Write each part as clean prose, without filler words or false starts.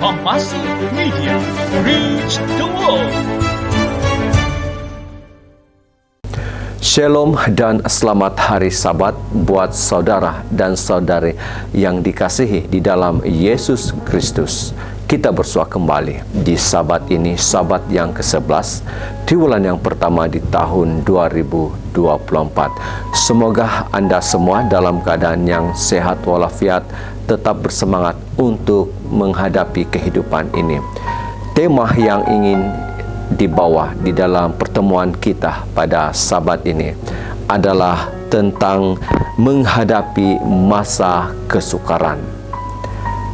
Kompasi Media, reach the world. Shalom dan selamat hari Sabat buat saudara dan saudari yang dikasihi di dalam Yesus Kristus. Kita bersua kembali di Sabat ini, Sabat yang ke-11 di bulan yang pertama di tahun 2024. Semoga Anda semua dalam keadaan yang sehat walafiat, tetap bersemangat untuk menghadapi kehidupan ini. Tema yang ingin dibawa di dalam pertemuan kita pada Sabat ini adalah tentang menghadapi masa kesukaran.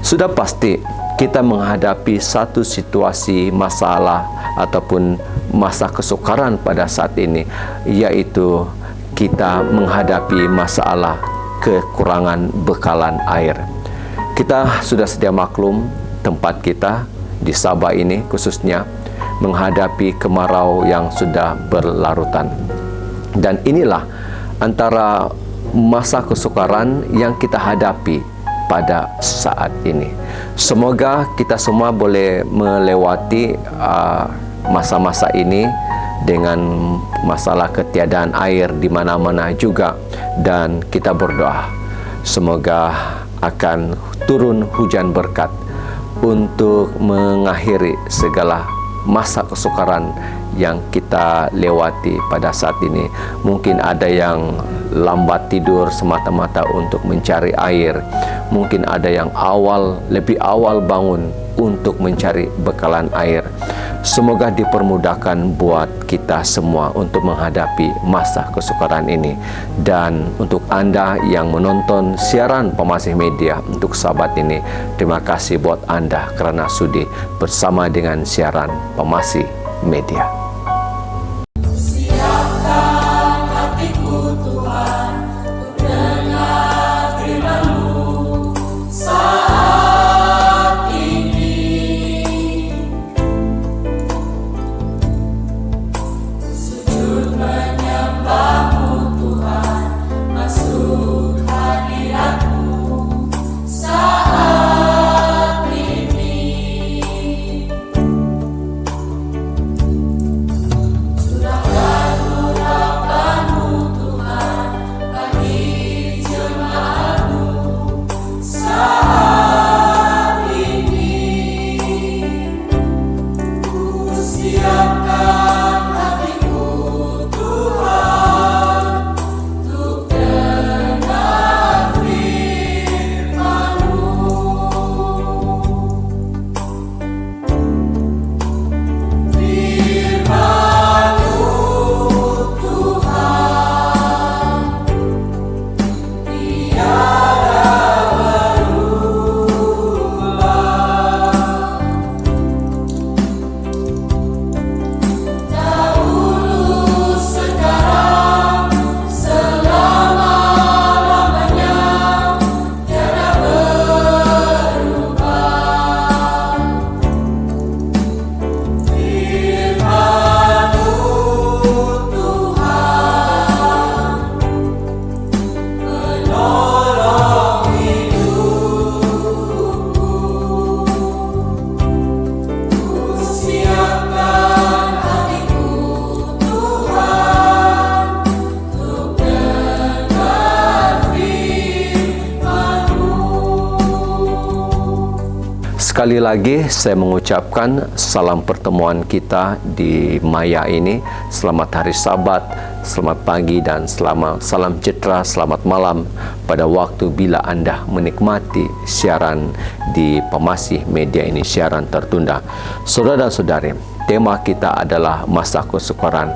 Sudah pasti kita menghadapi satu situasi masalah ataupun masa kesukaran pada saat ini, yaitu kita menghadapi masalah kekurangan bekalan air. Kita sudah sedia maklum tempat kita di Sabah ini khususnya menghadapi kemarau yang sudah berlarutan. Dan inilah antara masa kesukaran yang kita hadapi pada saat ini. Semoga kita semua boleh melewati masa-masa ini dengan masalah ketiadaan air di mana-mana juga, dan kita berdoa semoga akan turun hujan berkat untuk mengakhiri segala masa kesukaran yang kita lewati pada saat ini. Mungkin ada yang lambat tidur semata-mata untuk mencari air. Mungkin ada yang lebih awal bangun untuk mencari bekalan air. Semoga dipermudahkan buat kita semua untuk menghadapi masa kesukaran ini. Dan untuk Anda yang menonton siaran Pemasih Media untuk Sabat ini, terima kasih buat Anda karena sudi bersama dengan siaran Pemasih Media. Sekali lagi saya mengucapkan salam pertemuan kita di Maya ini. Selamat hari Sabat, selamat pagi dan salam sejahtera, selamat malam pada waktu bila Anda menikmati siaran di Pemasih Media ini, siaran tertunda. Saudara dan saudari, tema kita adalah masa kesukaran.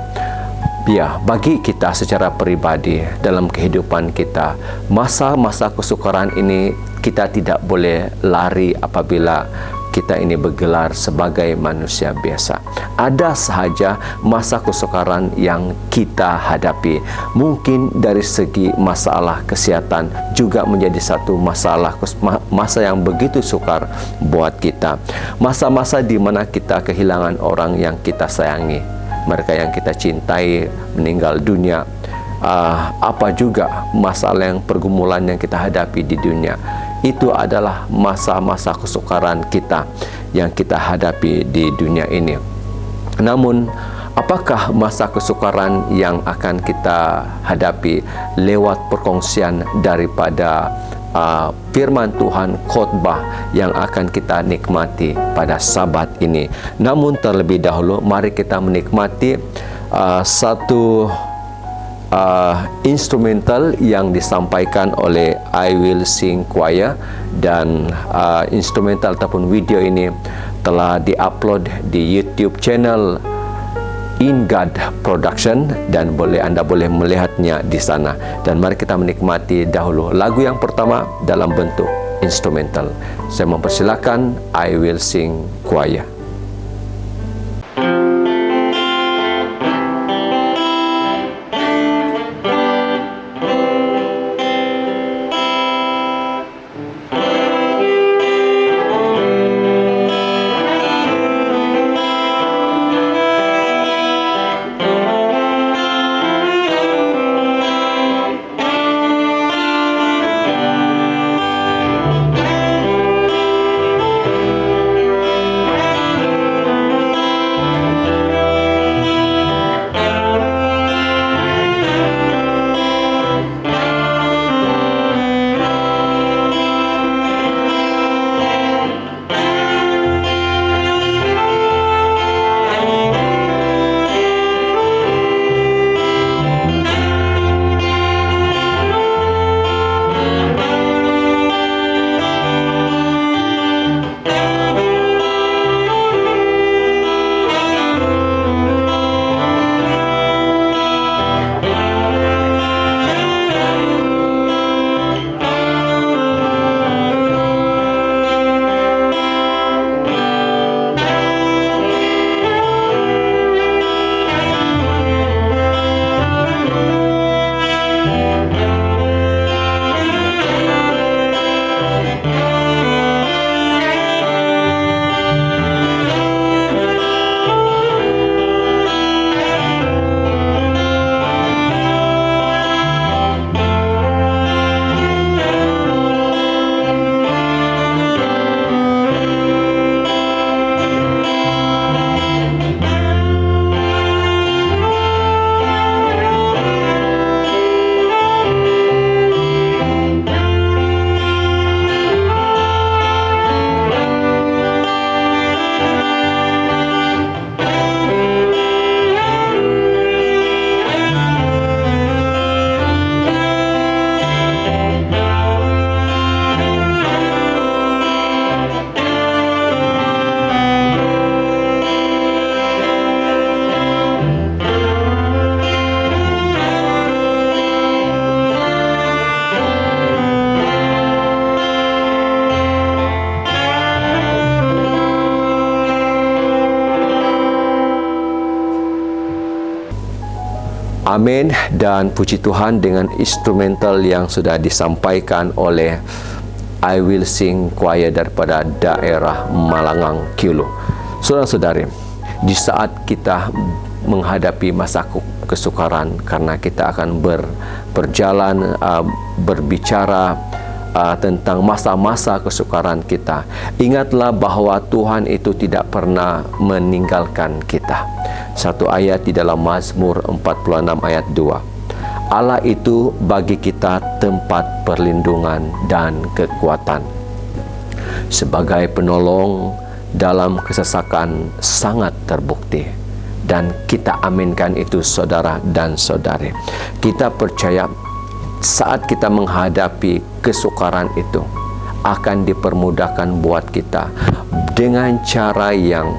Ya, bagi kita secara pribadi dalam kehidupan kita, masa-masa kesukaran ini kita tidak boleh lari apabila kita ini bergelar sebagai manusia biasa. Ada sahaja masa kesukaran yang kita hadapi. Mungkin dari segi masalah kesehatan juga menjadi satu masa yang begitu sukar buat kita. Masa-masa di mana kita kehilangan orang yang kita sayangi, mereka yang kita cintai meninggal dunia. Apa juga masalah pergumulan yang kita hadapi di dunia. Itu adalah masa-masa kesukaran kita yang kita hadapi di dunia ini. Namun, apakah masa kesukaran yang akan kita hadapi lewat perkongsian daripada firman Tuhan, khotbah yang akan kita nikmati pada Sabat ini? Namun terlebih dahulu, mari kita menikmati satu instrumental yang disampaikan oleh I Will Sing Choir, dan instrumental ataupun video ini telah diupload di YouTube channel In God Production, dan Anda boleh melihatnya di sana. Dan mari kita menikmati dahulu lagu yang pertama dalam bentuk instrumental. Saya mempersilakan I Will Sing Choir. Amin, dan puji Tuhan, dengan instrumental yang sudah disampaikan oleh I Will Sing Choir daripada daerah Malangang Kilo. Saudara-saudari, di saat kita menghadapi masa kesukaran, karena kita akan berjalan berbicara tentang masa-masa kesukaran kita, ingatlah bahwa Tuhan itu tidak pernah meninggalkan kita. Satu ayat di dalam Mazmur 46 ayat 2. Allah itu bagi kita tempat perlindungan dan kekuatan. Sebagai penolong dalam kesesakan sangat terbukti. Dan kita aminkan itu, saudara dan saudari. Kita percaya saat kita menghadapi kesukaran itu akan dipermudahkan buat kita dengan cara yang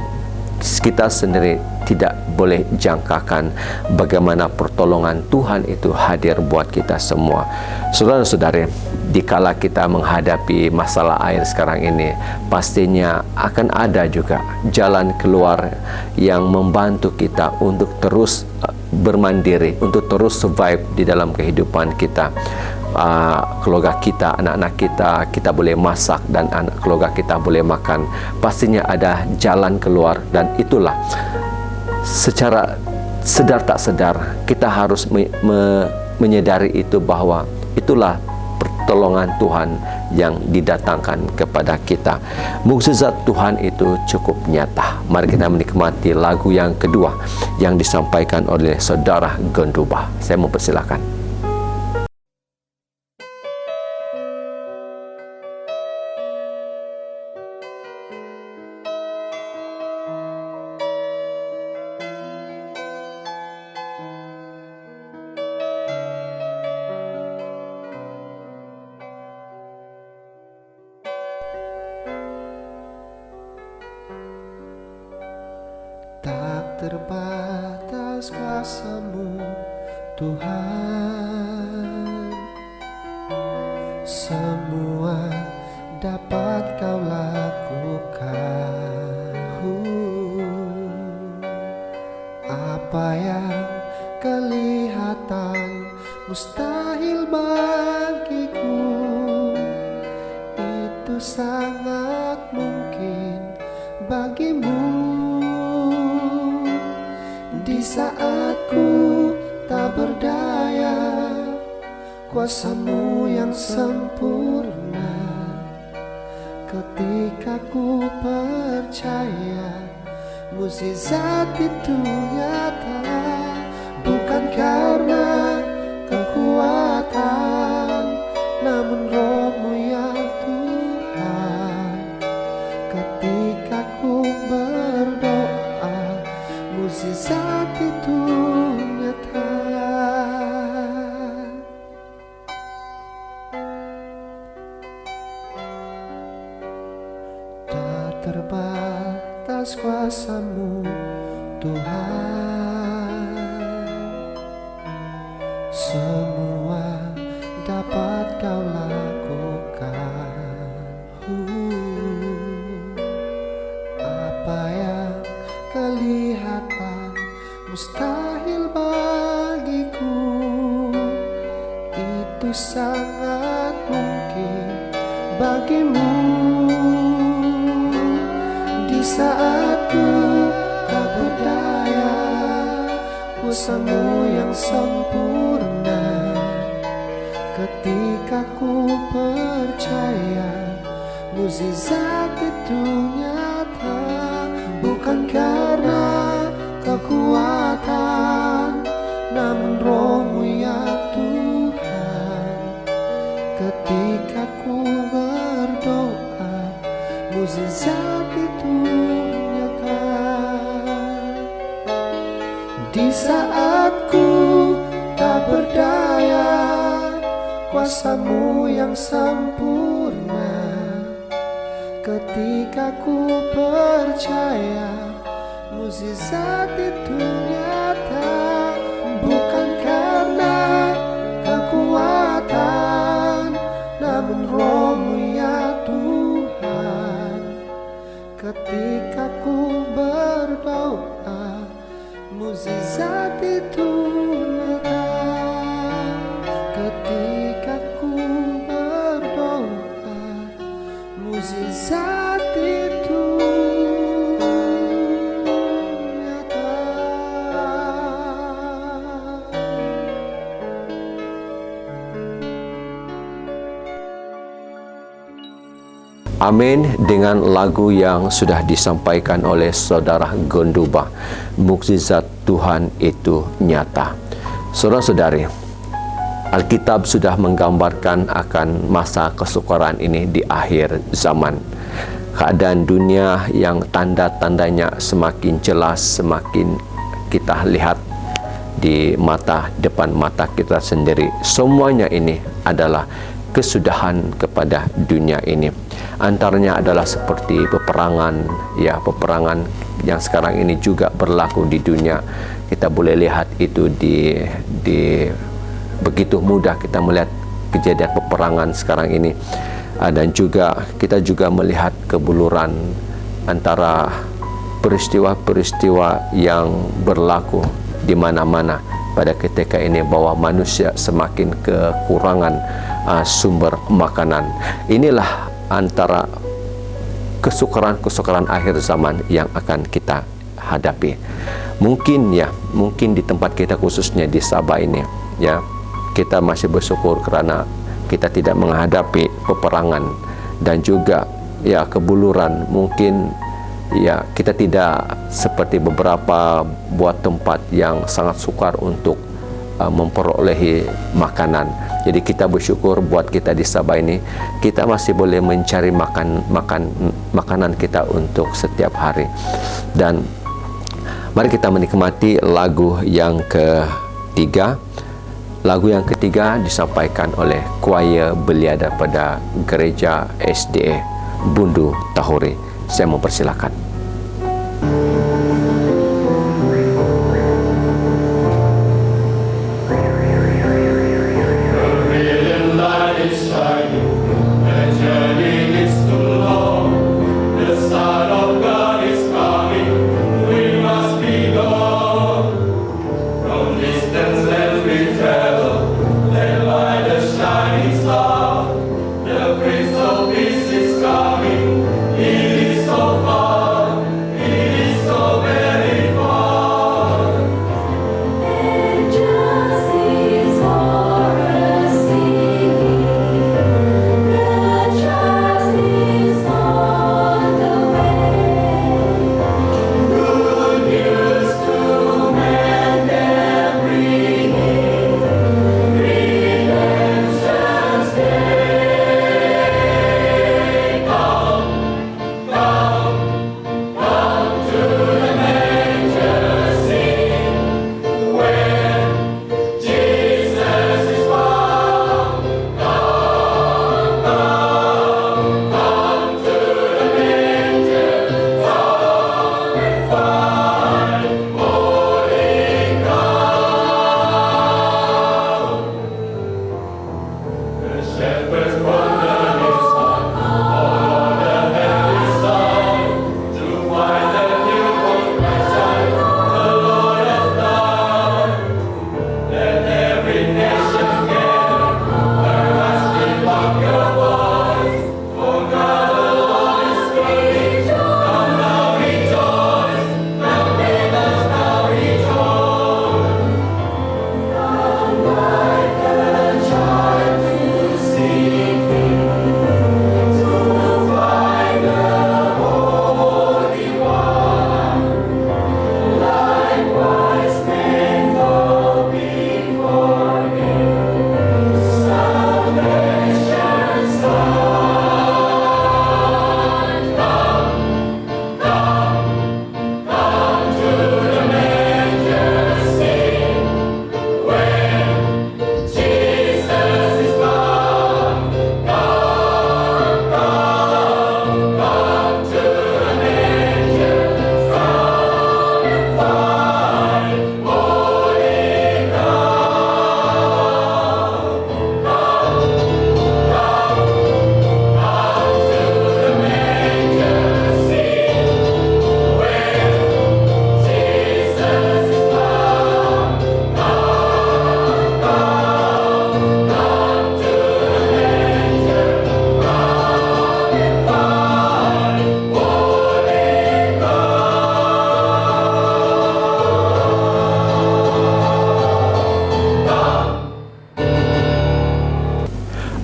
kita sendiri tidak boleh jangkakan, bagaimana pertolongan Tuhan itu hadir buat kita semua. Saudara-saudari, dikala kita menghadapi masalah air sekarang ini, pastinya akan ada juga jalan keluar yang membantu kita untuk terus bermandiri, untuk terus survive di dalam kehidupan kita. Keluarga kita, anak-anak kita boleh masak, dan anak keluarga kita boleh makan. Pastinya ada jalan keluar, dan itulah secara sedar tak sedar kita harus menyadari itu, bahwa itulah pertolongan Tuhan yang didatangkan kepada kita. Mukjizat Tuhan itu cukup nyata. Mari kita menikmati lagu yang kedua yang disampaikan oleh Saudara Gonduba. Saya mempersilakan. Tak terbatas kuasa-Mu, Tuhan. Semua dapat Kau lakukan. Apa yang kelihatan mustahil bagiku, itu sangat mungkin bagimu. Di saat ku tak berdaya, kuasa-Mu yang sempurna. Ketika ku percaya, mukjizat itu nyata. Bukan karena kekuatan, namun Roh-Mu ya Tuhan. Ketika ku berdoa, mukjizat itu nyata. Tak terbatas kuasa-Mu, Tuhan. Semua dapat Kau lakukan. Apa yang kelihatan mustahil bagiku, itu sangat mungkin bagimu. Di saat ku tak berdaya, kuasa-Mu yang sempurna. Ketika ku percaya, mukjizat itu nyata. Bukan karena kekuatan, namun Roh-Mu ya Tuhan. Ketika ku berdoa, mukjizat itu nyata. Di saat ku tak berdaya, kuasa-Mu yang sempurna. Ketika ku percaya, mukjizat itu nyata. Bukan karena kekuatan, namun Roh-Mu ya Tuhan. Ketika ku berdoa, mukjizat itu nyata. Ketika ku berdoa, mukjizat itu nyata. Amin. Dengan lagu yang sudah disampaikan oleh Saudara Gonduba, mukjizat Tuhan itu nyata. Saudara-saudari, Alkitab sudah menggambarkan akan masa kesukaran ini di akhir zaman. Keadaan dunia yang tanda-tandanya semakin jelas, semakin kita lihat di depan mata kita sendiri. Semuanya ini adalah kesudahan kepada dunia ini. Antaranya adalah seperti peperangan, peperangan yang sekarang ini juga berlaku di dunia. Kita boleh lihat itu di begitu mudah kita melihat kejadian peperangan sekarang ini. Dan juga kita juga melihat kebuluran antara peristiwa-peristiwa yang berlaku di mana-mana pada ketika ini, bahwa manusia semakin kekurangan sumber makanan. Inilah antara kesukaran akhir zaman yang akan kita hadapi. Mungkin di tempat kita, khususnya di Sabah ini, kita masih bersyukur karena kita tidak menghadapi peperangan dan juga ya kebuluran. Mungkin ya kita tidak seperti beberapa buat tempat yang sangat sukar untuk memperolehi makanan. Jadi kita bersyukur buat kita di Sabah ini, kita masih boleh mencari makanan kita untuk setiap hari. Dan mari kita menikmati lagu yang ketiga. Lagu yang ketiga disampaikan oleh choir belia daripada Gereja SDA Bundu Tahuri. Saya mempersilakan.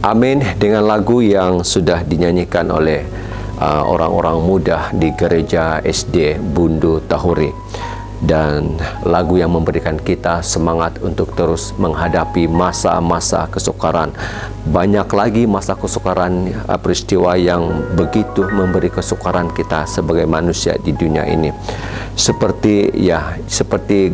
Amin. Dengan lagu yang sudah dinyanyikan oleh orang-orang muda di Gereja SD Bundu Tahuri, dan lagu yang memberikan kita semangat untuk terus menghadapi masa-masa kesukaran. Banyak lagi masa kesukaran, peristiwa yang begitu memberi kesukaran kita sebagai manusia di dunia ini. Seperti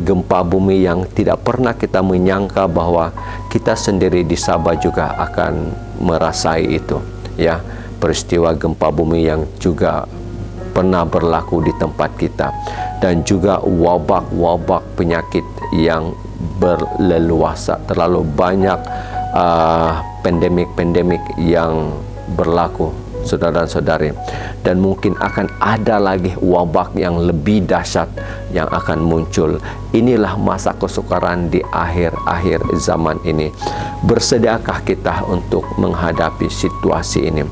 gempa bumi yang tidak pernah kita menyangka bahwa kita sendiri di Sabah juga akan merasai itu, ya. Peristiwa gempa bumi yang juga pernah berlaku di tempat kita, dan juga wabak-wabak penyakit yang berleluasa. Terlalu banyak pandemik yang berlaku, saudara-saudari, dan mungkin akan ada lagi wabak yang lebih dahsyat yang akan muncul. Inilah masa kesukaran di akhir-akhir zaman ini. Bersediakah kita untuk menghadapi situasi ini?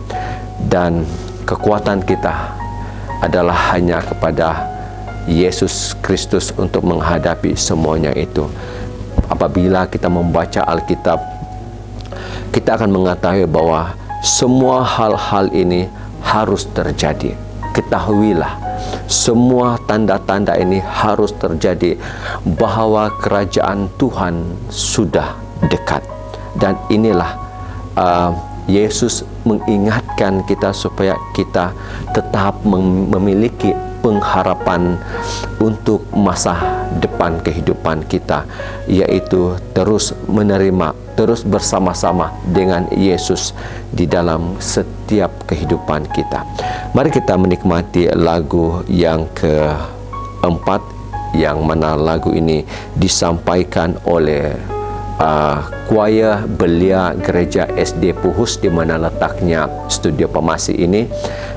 Dan kekuatan kita adalah hanya kepada Yesus Kristus untuk menghadapi semuanya itu. Apabila kita membaca Alkitab, kita akan mengetahui bahwa semua hal-hal ini harus terjadi. Ketahuilah, semua tanda-tanda ini harus terjadi bahwa kerajaan Tuhan sudah dekat. Dan inilah Yesus mengingatkan kita supaya kita tetap memiliki pengharapan untuk masa depan kehidupan kita, yaitu terus menerima, terus bersama-sama dengan Yesus di dalam setiap kehidupan kita. Mari kita menikmati lagu yang keempat, yang mana lagu ini disampaikan oleh choir belia Gereja SD Puhus, di mana letaknya studio Pemasi ini,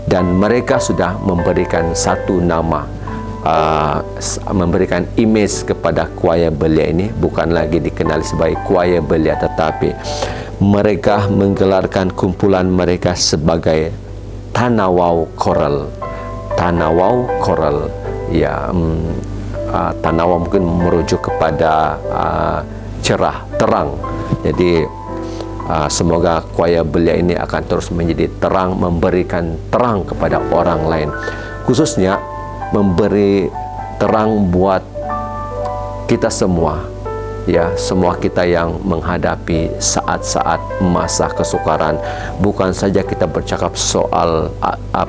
dan mereka sudah memberikan satu nama, memberikan image kepada choir belia ini. Bukan lagi dikenali sebagai choir belia, tetapi mereka menggelarkan kumpulan mereka sebagai Tanawau Choral. Tanawau Choral, ya, Tanawau mungkin merujuk kepada cerah, terang. Jadi semoga choir belia ini akan terus menjadi terang, memberikan terang kepada orang lain, khususnya memberi terang buat kita semua, ya, semua kita yang menghadapi saat-saat masa kesukaran. Bukan saja kita bercakap soal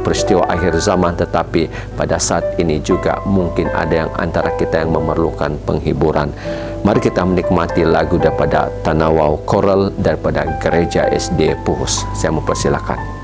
peristiwa akhir zaman, tetapi pada saat ini juga mungkin ada yang antara kita yang memerlukan penghiburan. Mari kita menikmati lagu daripada Tanawau Choral daripada Gereja SD Puhus. Saya mempersilakan.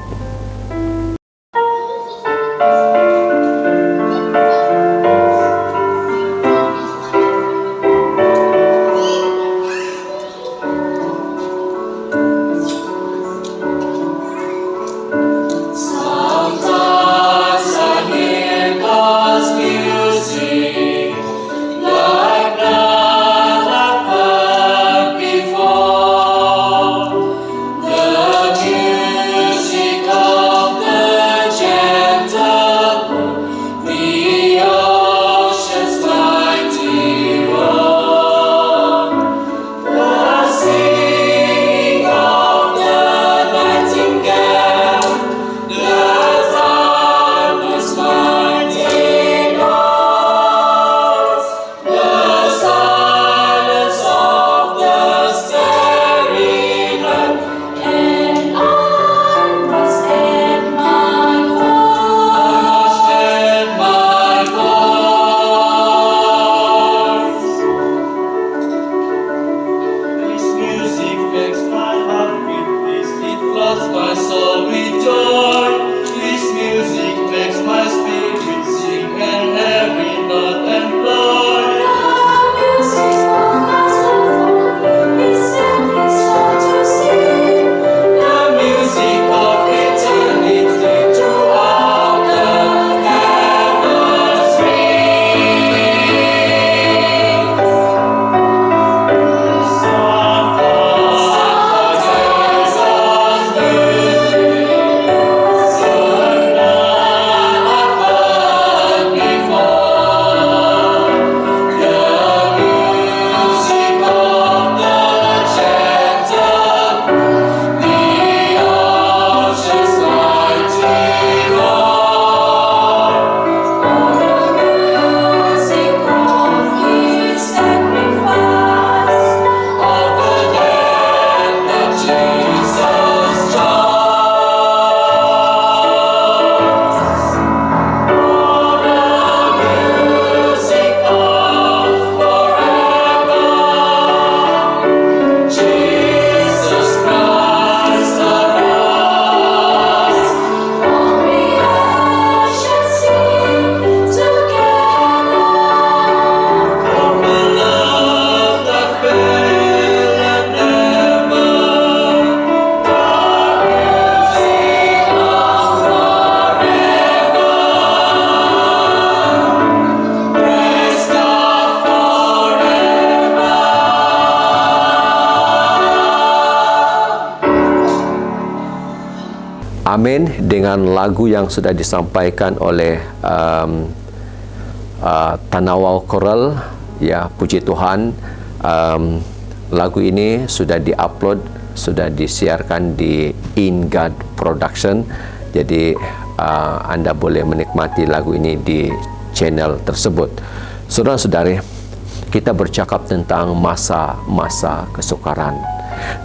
Amin. Dengan lagu yang sudah disampaikan oleh Tanawau Choral, ya, puji Tuhan, lagu ini sudah diupload sudah disiarkan di In God Production. Jadi Anda boleh menikmati lagu ini di channel tersebut. Saudara-saudari, kita bercakap tentang masa-masa kesukaran.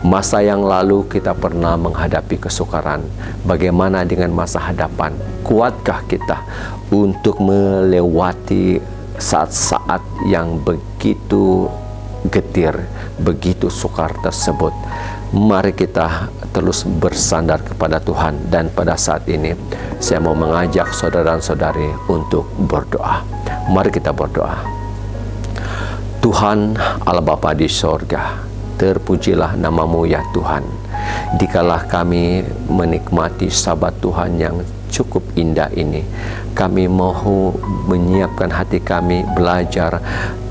Masa yang lalu kita pernah menghadapi kesukaran. Bagaimana dengan masa hadapan? Kuatkah kita untuk melewati saat-saat yang begitu getir, begitu sukar tersebut? Mari kita terus bersandar kepada Tuhan. Dan pada saat ini saya mau mengajak saudara dan saudari untuk berdoa. Mari kita berdoa. Tuhan Allah Bapa di sorga, terpujilah namamu ya Tuhan. Dikalah kami menikmati Sabat Tuhan yang cukup indah ini, kami mau menyiapkan hati kami belajar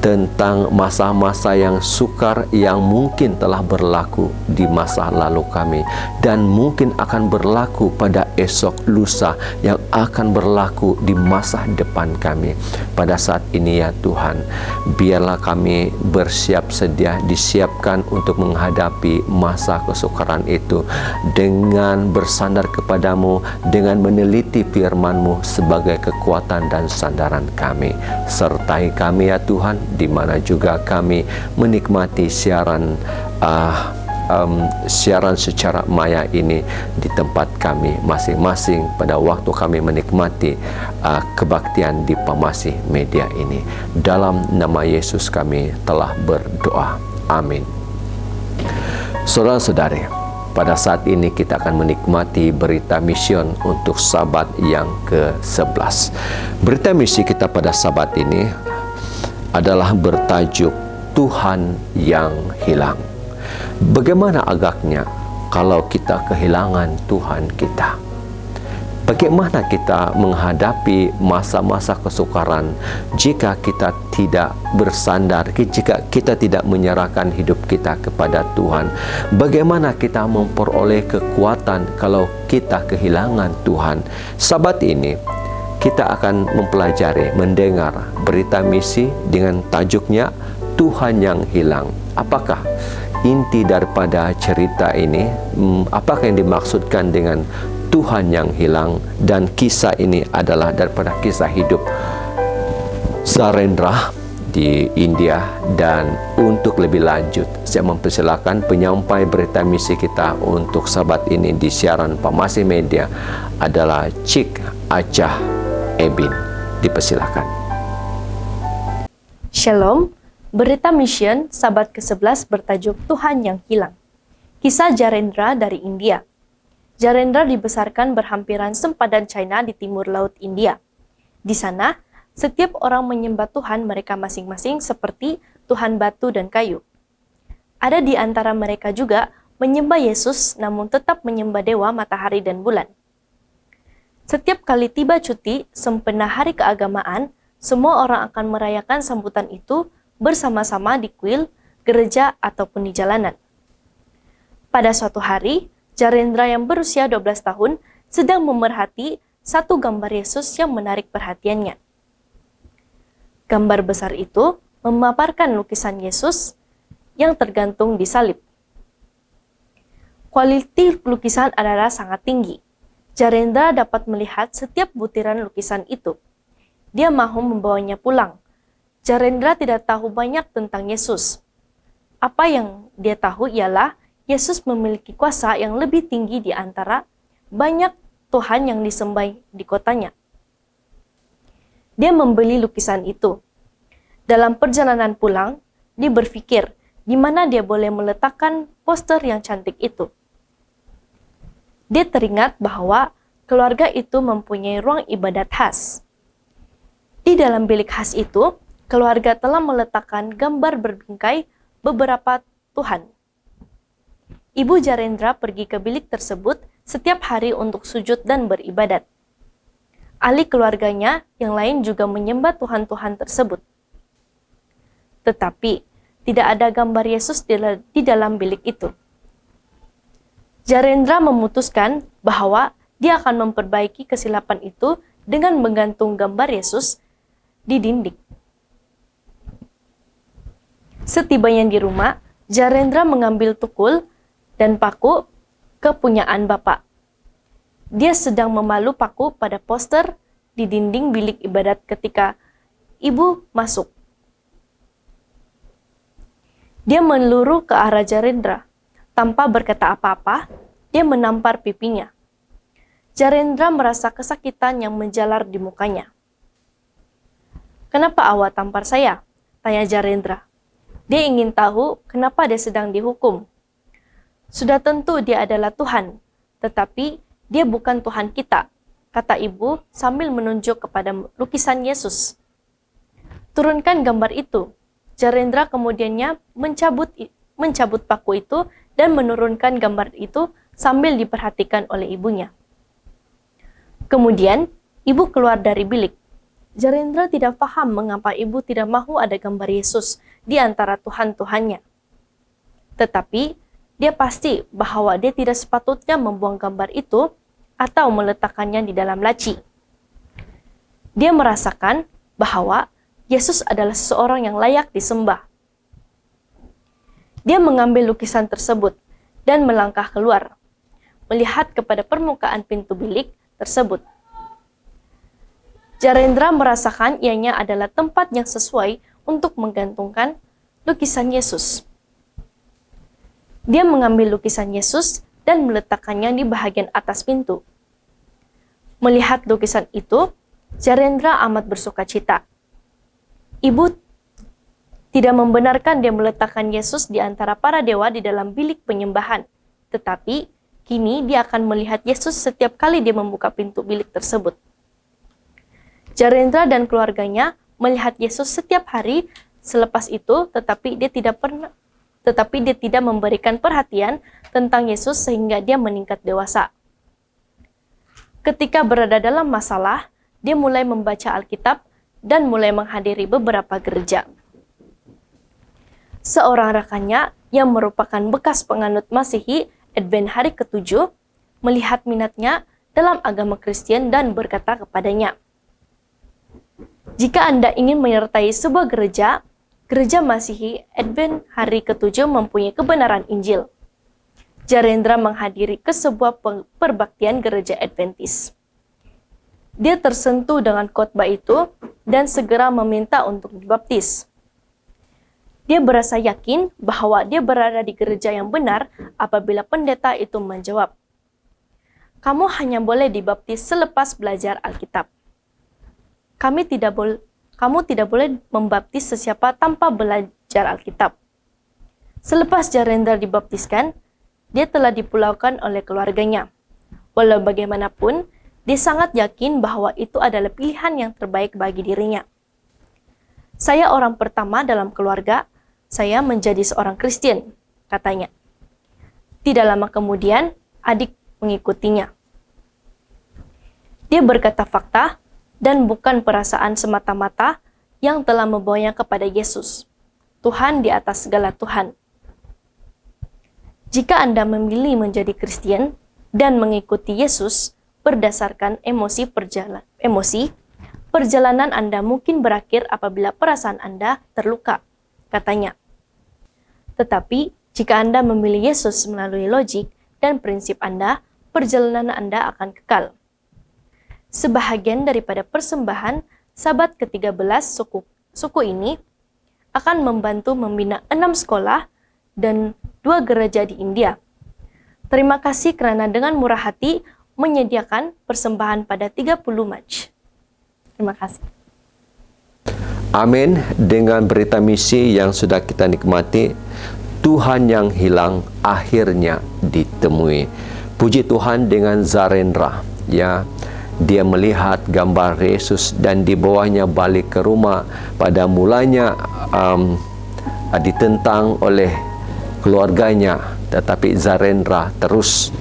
tentang masa-masa yang sukar yang mungkin telah berlaku di masa lalu kami dan mungkin akan berlaku pada esok lusa, yang akan berlaku di masa depan kami. Pada saat ini ya Tuhan, biarlah kami bersiap sedia, disiapkan untuk menghadapi masa kesukaran itu dengan bersandar kepadamu, dengan meneliti firman-Mu sebagai kekuatan dan sandaran kami. Sertai kami ya Tuhan, di mana juga kami menikmati siaran secara maya ini di tempat kami masing-masing pada waktu kami menikmati kebaktian di Pamasi Media ini. Dalam nama Yesus kami telah berdoa. Amin. Saudara-saudari, pada saat ini kita akan menikmati berita mission untuk Sabat yang ke-11. Berita misi kita pada Sabat ini adalah bertajuk Tuhan yang hilang. Bagaimana agaknya kalau kita kehilangan Tuhan kita? Bagaimana kita menghadapi masa-masa kesukaran jika kita tidak bersandar, jika kita tidak menyerahkan hidup kita kepada Tuhan? Bagaimana kita memperoleh kekuatan kalau kita kehilangan Tuhan? Sabat ini kita akan mempelajari, mendengar berita misi dengan tajuknya Tuhan yang hilang. Apakah inti daripada cerita ini? Apakah yang dimaksudkan dengan Tuhan yang hilang? Dan kisah ini adalah daripada kisah hidup Zarendra di India. Dan untuk lebih lanjut, saya mempersilakan penyampai berita misi kita untuk Sabat ini di siaran Pamasi Media adalah Cik Acah Ebin. Dipersilakan. Shalom, berita mission Sabat ke-11 bertajuk Tuhan yang hilang. Kisah Zarendra dari India. Zarendra dibesarkan berhampiran sempadan China di timur laut India. Di sana, setiap orang menyembah Tuhan mereka masing-masing seperti Tuhan batu dan kayu. Ada di antara mereka juga menyembah Yesus namun tetap menyembah dewa matahari dan bulan. Setiap kali tiba cuti, sempena hari keagamaan, semua orang akan merayakan sambutan itu bersama-sama di kuil, gereja, ataupun di jalanan. Pada suatu hari, Zarendra yang berusia 12 tahun sedang memerhati satu gambar Yesus yang menarik perhatiannya. Gambar besar itu memaparkan lukisan Yesus yang tergantung di salib. Kualitas lukisan adalah sangat tinggi. Zarendra dapat melihat setiap butiran lukisan itu. Dia mahu membawanya pulang. Zarendra tidak tahu banyak tentang Yesus. Apa yang dia tahu ialah Yesus memiliki kuasa yang lebih tinggi di antara banyak Tuhan yang disembah di kotanya. Dia membeli lukisan itu. Dalam perjalanan pulang, dia berpikir di mana dia boleh meletakkan poster yang cantik itu. Dia teringat bahwa keluarga itu mempunyai ruang ibadat khas. Di dalam bilik khas itu, keluarga telah meletakkan gambar berbingkai beberapa Tuhan. Ibu Zarendra pergi ke bilik tersebut setiap hari untuk sujud dan beribadat. Ahli keluarganya yang lain juga menyembah Tuhan-Tuhan tersebut. Tetapi, tidak ada gambar Yesus di dalam bilik itu. Zarendra memutuskan bahwa dia akan memperbaiki kesilapan itu dengan menggantung gambar Yesus di dinding. Setibanya di rumah, Zarendra mengambil tukul dan paku kepunyaan Bapak. Dia sedang memalu paku pada poster di dinding bilik ibadat ketika ibu masuk. Dia meluru ke arah Jarendra. Tanpa berkata apa-apa, dia menampar pipinya. Jarendra merasa kesakitan yang menjalar di mukanya. "Kenapa awak tampar saya?" tanya Jarendra. Dia ingin tahu kenapa dia sedang dihukum. "Sudah tentu dia adalah Tuhan, tetapi dia bukan Tuhan kita," kata ibu sambil menunjuk kepada lukisan Yesus. "Turunkan gambar itu." Jarendra kemudiannya mencabut paku itu dan menurunkan gambar itu sambil diperhatikan oleh ibunya. Kemudian, ibu keluar dari bilik. Jarendra tidak paham mengapa ibu tidak mahu ada gambar Yesus di antara Tuhan-Tuhannya. Tetapi, dia pasti bahwa dia tidak sepatutnya membuang gambar itu atau meletakkannya di dalam laci. Dia merasakan bahwa Yesus adalah seseorang yang layak disembah. Dia mengambil lukisan tersebut dan melangkah keluar, melihat kepada permukaan pintu bilik tersebut. Jarendra merasakan ianya adalah tempat yang sesuai untuk menggantungkan lukisan Yesus. Dia mengambil lukisan Yesus dan meletakkannya di bagian atas pintu. Melihat lukisan itu, Jarendra amat bersukacita. Ibu tidak membenarkan dia meletakkan Yesus di antara para dewa di dalam bilik penyembahan, tetapi kini dia akan melihat Yesus setiap kali dia membuka pintu bilik tersebut. Jarendra dan keluarganya melihat Yesus setiap hari selepas itu, tetapi dia tidak memberikan perhatian tentang Yesus sehingga dia meningkat dewasa. Ketika berada dalam masalah, dia mulai membaca Alkitab dan mulai menghadiri beberapa gereja. Seorang rekannya yang merupakan bekas penganut Masihi Advent hari ke-7 melihat minatnya dalam agama Kristen dan berkata kepadanya, "Jika Anda ingin menyertai sebuah gereja, gereja Masihi Advent hari ke-7 mempunyai kebenaran Injil." Jarendra menghadiri ke sebuah perbaktian gereja Adventis. Dia tersentuh dengan khotbah itu dan segera meminta untuk dibaptis. Dia berasa yakin bahwa dia berada di gereja yang benar apabila pendeta itu menjawab, "Kamu hanya boleh dibaptis selepas belajar Alkitab. Kamu tidak boleh membaptis sesiapa tanpa belajar Alkitab." Selepas Jarendra dibaptiskan, dia telah dipulaukan oleh keluarganya. Walau bagaimanapun, dia sangat yakin bahwa itu adalah pilihan yang terbaik bagi dirinya. "Saya orang pertama dalam keluarga, saya menjadi seorang Kristen," katanya. Tidak lama kemudian, adik mengikutinya. Dia berkata fakta dan bukan perasaan semata-mata yang telah membawanya kepada Yesus, Tuhan di atas segala Tuhan. Jika Anda memilih menjadi Kristen dan mengikuti Yesus berdasarkan emosi, perjalanan Anda mungkin berakhir apabila perasaan Anda terluka, katanya. Tetapi, jika Anda memilih Yesus melalui logik dan prinsip Anda, perjalanan Anda akan kekal. Sebahagian daripada persembahan Sabat ke-13 suku ini akan membantu membina 6 sekolah dan 2 gereja di India. Terima kasih kerana dengan murah hati menyediakan persembahan pada 30 Mac. Terima kasih. Amin. Dengan berita misi yang sudah kita nikmati, Tuhan yang hilang akhirnya ditemui. Puji Tuhan dengan Zarendra, ya, dia melihat gambar Yesus dan dibawanya balik ke rumah. Pada mulanya ditentang oleh keluarganya, tetapi Zarendra terus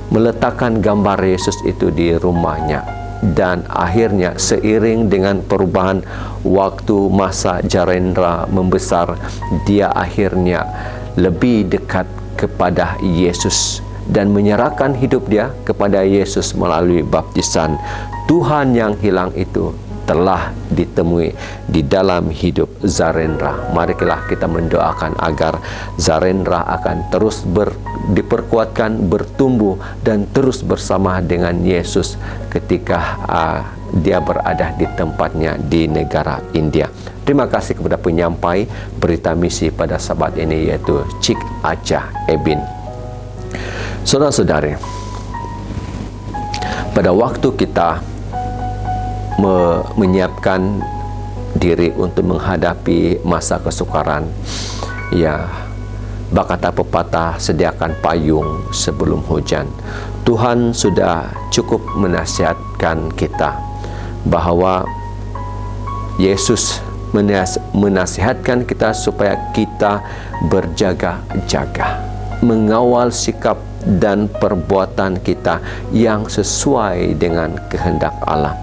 meletakkan gambar Yesus itu di rumahnya. Dan akhirnya seiring dengan perubahan waktu masa Jarendra membesar, dia akhirnya lebih dekat kepada Yesus dan menyerahkan hidup dia kepada Yesus melalui baptisan. Tuhan yang hilang itu telah ditemui di dalam hidup Zarendra. Marilah kita mendoakan agar Zarendra akan terus diperkuatkan, bertumbuh dan terus bersama dengan Yesus ketika dia berada di tempatnya di negara India. Terima kasih kepada penyampai berita misi pada sahabat ini, yaitu Cik Acha Ebin. Saudara-saudari, pada waktu kita menyiapkan diri untuk menghadapi masa kesukaran, ya, berkata pepatah, sediakan payung sebelum hujan. Tuhan sudah cukup menasihatkan kita bahwa Yesus menasihatkan kita supaya kita berjaga-jaga, mengawal sikap dan perbuatan kita yang sesuai dengan kehendak Allah.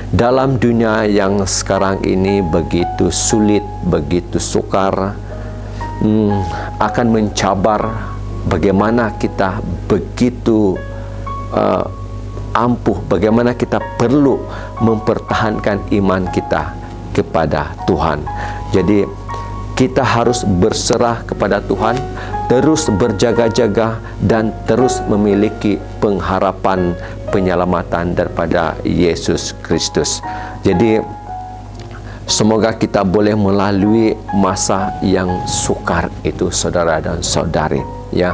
Dalam dunia yang sekarang ini begitu sulit, begitu sukar, akan mencabar bagaimana kita begitu ampuh, bagaimana kita perlu mempertahankan iman kita kepada Tuhan. Jadi kita harus berserah kepada Tuhan, terus berjaga-jaga dan terus memiliki pengharapan penyelamatan daripada Yesus Kristus. Jadi semoga kita boleh melalui masa yang sukar itu, saudara dan saudari. Ya,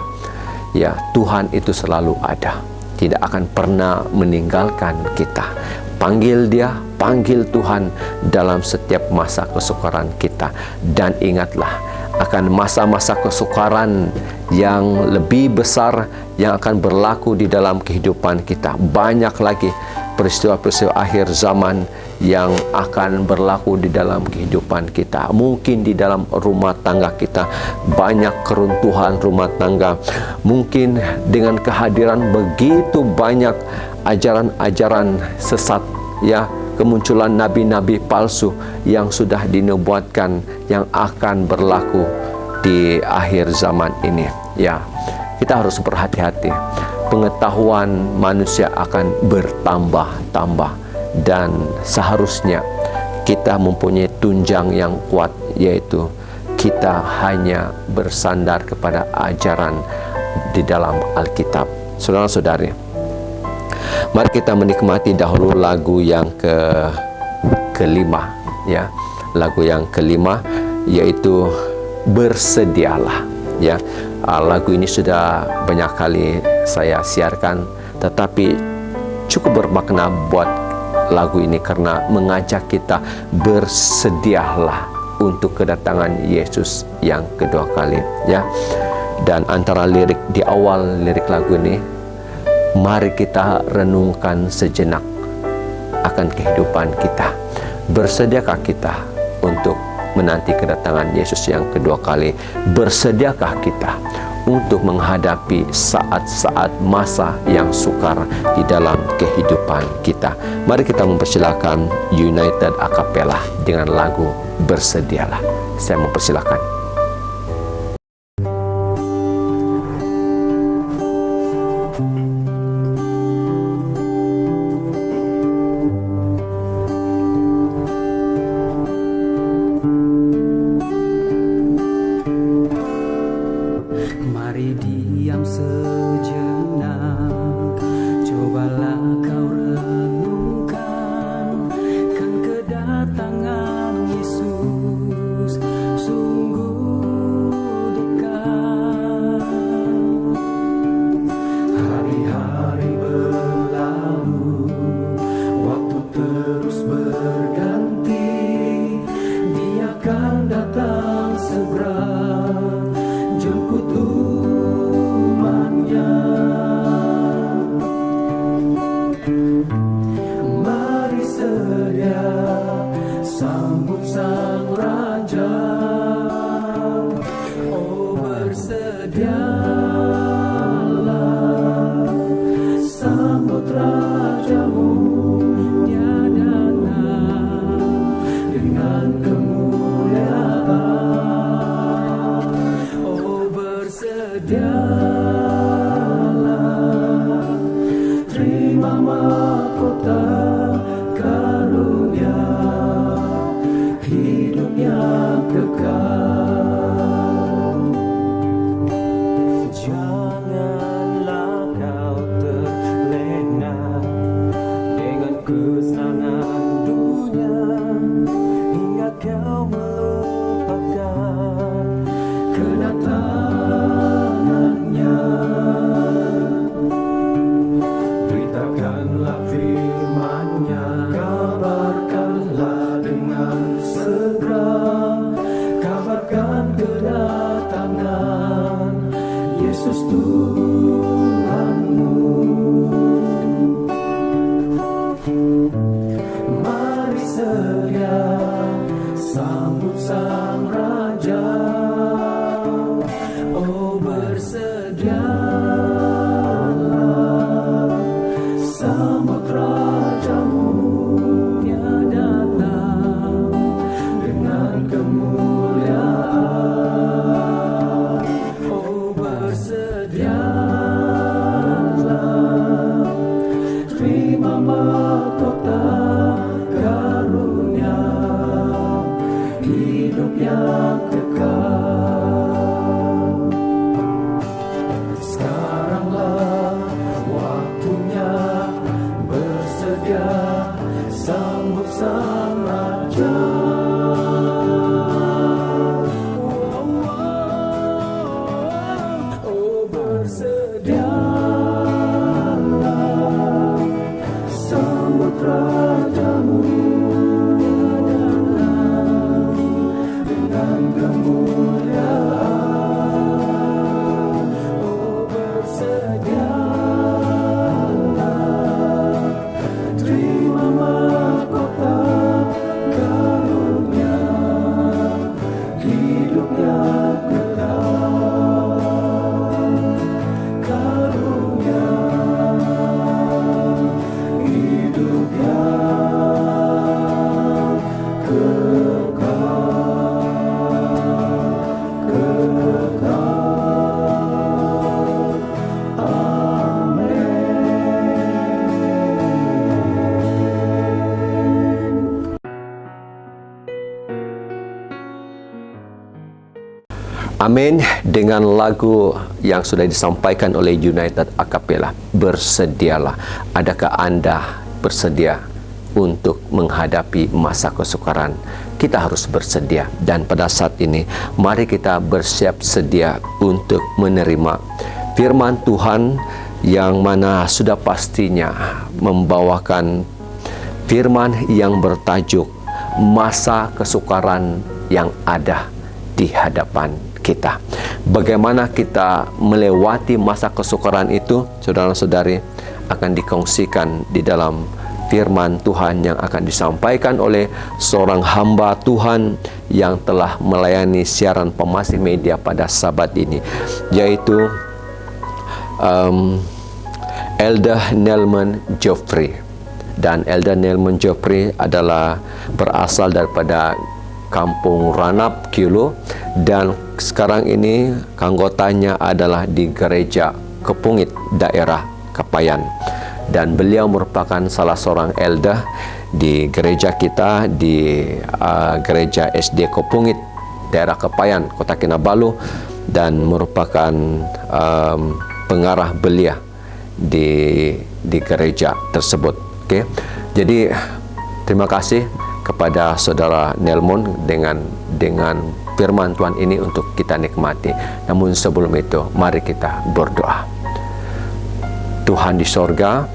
Tuhan itu selalu ada, tidak akan pernah meninggalkan kita. Panggil Dia, panggil Tuhan dalam setiap masa kesukaran kita. Dan ingatlah, akan masa-masa kesukaran yang lebih besar yang akan berlaku di dalam kehidupan kita. Banyak lagi peristiwa-peristiwa akhir zaman yang akan berlaku di dalam kehidupan kita. Mungkin di dalam rumah tangga kita banyak keruntuhan rumah tangga. Mungkin dengan kehadiran begitu banyak ajaran-ajaran sesat, ya, kemunculan nabi-nabi palsu yang sudah dinubuatkan yang akan berlaku di akhir zaman ini. Ya, kita harus berhati-hati. Pengetahuan manusia akan bertambah-tambah dan seharusnya kita mempunyai tunjang yang kuat, yaitu kita hanya bersandar kepada ajaran di dalam Alkitab. Saudara-saudari, mari kita menikmati dahulu lagu yang kelima, ya. Lagu yang kelima yaitu Bersedialah, ya. Lagu ini sudah banyak kali saya siarkan, tetapi cukup bermakna buat lagu ini karena mengajak kita bersedialah untuk kedatangan Yesus yang kedua kali, ya. Dan antara lirik di awal lirik lagu ini, mari kita renungkan sejenak akan kehidupan kita. Bersediakah kita untuk menanti kedatangan Yesus yang kedua kali? Bersediakah kita untuk menghadapi saat-saat masa yang sukar di dalam kehidupan kita? Mari kita mempersilakan United A Cappella dengan lagu Bersedialah. Saya mempersilakan. Mari diam sejenak, cobalah kau renungkan, kan kedatangan Yesus sungguh dekat. Hari-hari berlalu, waktu terus berganti, Dia akan datang segera jemput umatnya. Mari sedia sambut Sang Raja. Oh, bersedialah sambut Rajamu. Dia datang dengan kemuliaan. Bersedialah, terima mahkota karunia. kau melupakan kedatangannya. Beritakanlah firman-Nya, kabarkanlah dengan segera, kabarkan kedatangan Yesus Tuhanmu. Mari sedia sambut Sang Raja, oh bersedialah sambut Rajamu. Dia datang dengan kemuliaan, oh bersedialah terima mahkota karunia, hidup yang kekal. Sekaranglah waktunya, bersedia sambut Sang Raja. Oh bersedialah sambut Rajamu. Dengan kemuliaan, oh bersedialah terima mahkota karunia, hidup yang kekal. Karunia hidup yang kekal. Amin. Dengan lagu yang sudah disampaikan oleh United A Cappella, bersedialah. Adakah Anda bersedia untuk menghadapi masa kesukaran? Kita harus bersedia, dan pada saat ini mari kita bersiap sedia untuk menerima firman Tuhan yang mana sudah pastinya membawakan firman yang bertajuk masa kesukaran yang ada di hadapan kita. Bagaimana kita melewati masa kesukaran itu, saudara-saudari, akan dikongsikan di dalam firman Tuhan yang akan disampaikan oleh seorang hamba Tuhan yang telah melayani siaran Pemasih Media pada Sabat ini, yaitu Elder Nelman Geoffrey. Dan Elder Nelman Geoffrey adalah berasal daripada Kampung Ranap, Kilo, dan sekarang ini anggotanya adalah di Gereja Kepungit, daerah Kapayan. Dan beliau merupakan salah seorang elder di gereja kita, di Gereja SD Kepungit, daerah Kapayan, Kota Kinabalu, dan merupakan pengarah belia di gereja tersebut. Oke. Jadi terima kasih kepada saudara Nelmon dengan firman Tuhan ini untuk kita nikmati. Namun sebelum itu, mari kita berdoa. Tuhan di sorga,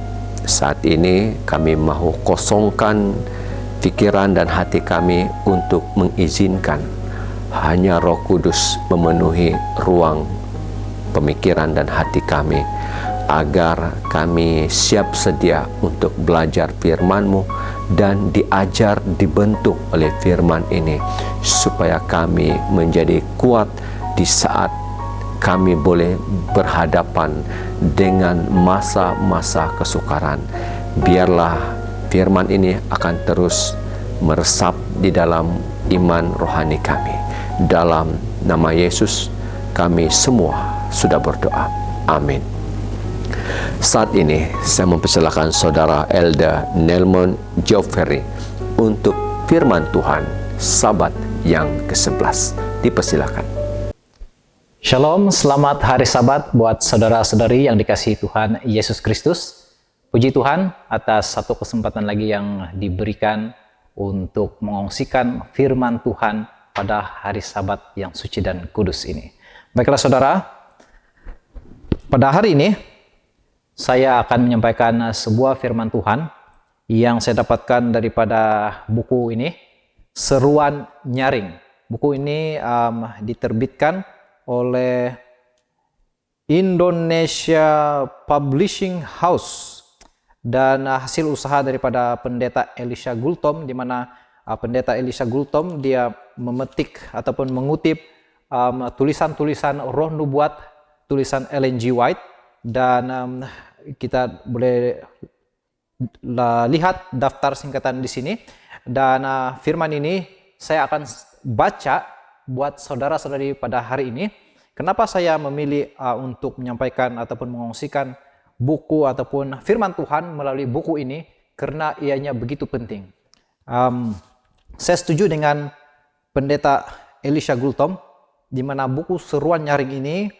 saat ini kami mahu kosongkan pikiran dan hati kami untuk mengizinkan hanya Roh Kudus memenuhi ruang pemikiran dan hati kami, agar kami siap sedia untuk belajar firman-Mu dan diajar, dibentuk oleh firman ini, supaya kami menjadi kuat di saat kami boleh berhadapan dengan masa-masa kesukaran. Biarlah firman ini akan terus meresap di dalam iman rohani kami. Dalam nama Yesus kami semua sudah berdoa. Amin. Saat ini saya mempersilakan saudara Elder Nelman Geoffrey untuk firman Tuhan Sabat yang ke-11. Dipersilakan. Shalom, selamat hari Sabat buat saudara-saudari yang dikasihi Tuhan Yesus Kristus. Puji Tuhan atas satu kesempatan lagi yang diberikan untuk mengongsikan firman Tuhan pada hari Sabat yang suci dan kudus ini. Baiklah saudara, pada hari ini saya akan menyampaikan sebuah firman Tuhan yang saya dapatkan daripada buku ini, Seruan Nyaring. Buku ini diterbitkan oleh Indonesia Publishing House dan hasil usaha daripada pendeta Elisha Gultom, di mana pendeta Elisha Gultom dia memetik ataupun mengutip tulisan-tulisan roh nubuat, tulisan Ellen G. White, dan kita boleh lihat daftar singkatan di sini. Dan firman ini saya akan baca buat saudara-saudari pada hari ini. Kenapa saya memilih untuk menyampaikan ataupun mengongsikan buku ataupun firman Tuhan melalui buku ini? Karena ianya begitu penting. Saya setuju dengan pendeta Elisha Gultom, di mana buku Seruan Nyaring ini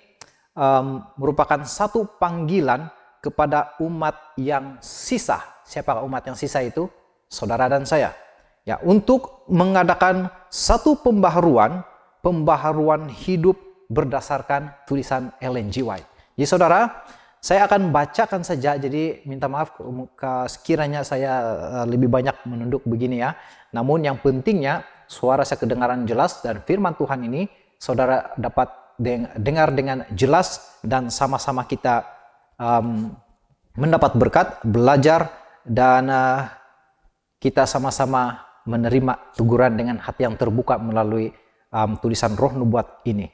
merupakan satu panggilan kepada umat yang sisa. Siapakah umat yang sisa itu? Saudara dan saya. Ya, untuk mengadakan satu pembaharuan hidup berdasarkan tulisan Ellen G. White. Jadi saudara, saya akan bacakan saja, jadi minta maaf sekiranya saya lebih banyak menunduk begini ya. Namun yang pentingnya suara saya kedengaran jelas dan firman Tuhan ini saudara dapat dengar dengan jelas dan sama-sama kita mendapat berkat, belajar, dan kita sama-sama menerima teguran dengan hati yang terbuka melalui tulisan roh nubuat ini.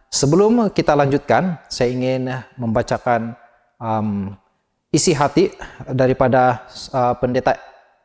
Sebelum kita lanjutkan, saya ingin membacakan isi hati daripada pendeta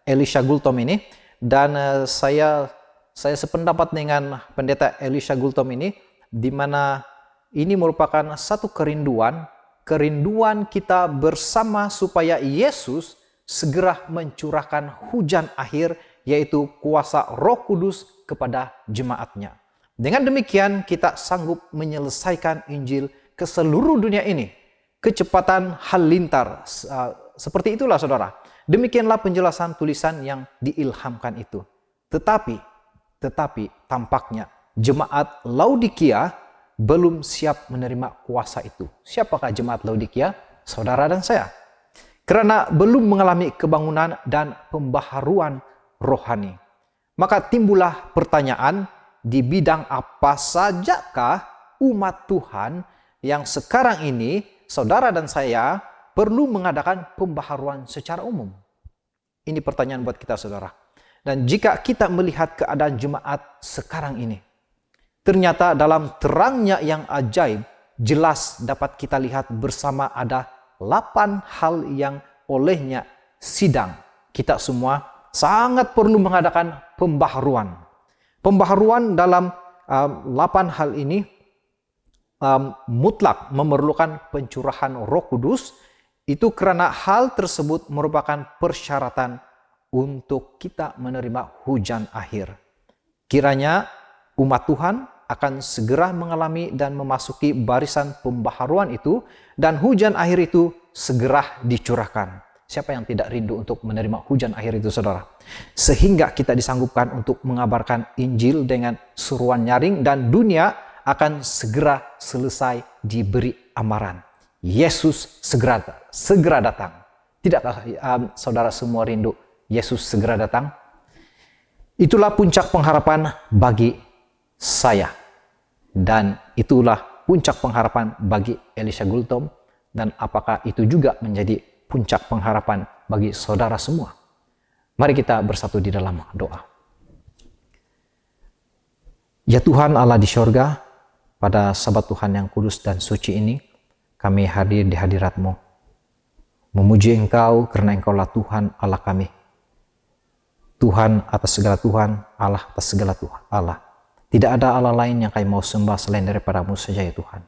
Elisha Gultom ini, dan saya sependapat dengan pendeta Elisha Gultom ini, di mana ini merupakan satu kerinduan kita bersama supaya Yesus segera mencurahkan hujan akhir, yaitu kuasa Roh Kudus kepada jemaatnya. Dengan demikian kita sanggup menyelesaikan Injil ke seluruh dunia ini. Kecepatan halilintar. Seperti itulah saudara. Demikianlah penjelasan tulisan yang diilhamkan itu. Tetapi tampaknya jemaat Laodikia belum siap menerima kuasa itu. Siapakah jemaat Laodikia? Saudara dan saya. Karena belum mengalami kebangunan dan pembaharuan rohani. Maka timbullah pertanyaan, di bidang apa sajakah umat Tuhan yang sekarang ini saudara dan saya perlu mengadakan pembaharuan secara umum? Ini pertanyaan buat kita saudara. Dan jika kita melihat keadaan jemaat sekarang ini, ternyata dalam terangnya yang ajaib, jelas dapat kita lihat bersama ada 8 hal yang olehnya sidang. Kita semua sangat perlu mengadakan pembaharuan. Pembaharuan dalam 8 hal ini mutlak memerlukan pencurahan Roh Kudus. Itu karena hal tersebut merupakan persyaratan untuk kita menerima hujan akhir. Kiranya umat Tuhan akan segera mengalami dan memasuki barisan pembaharuan itu, dan hujan akhir itu segera dicurahkan. Siapa yang tidak rindu untuk menerima hujan akhir itu saudara? Sehingga kita disanggupkan untuk mengabarkan Injil dengan seruan nyaring, dan dunia akan segera selesai diberi amaran. Yesus segera datang. Tidakkah saudara semua rindu Yesus segera datang? Itulah puncak pengharapan bagi saya. Dan itulah puncak pengharapan bagi Elisha Gultom. Dan apakah itu juga menjadi puncak pengharapan bagi saudara semua? Mari kita bersatu di dalam doa. Ya Tuhan Allah di sorga, pada Sabat Tuhan yang kudus dan suci ini, kami hadir di hadirat-Mu. Memuji Engkau karena Engkaulah Tuhan Allah kami. Tuhan atas segala Tuhan, Allah atas segala Tuhan Allah. Tidak ada Allah lain yang kami mau sembah selain daripada-Mu saja ya Tuhan.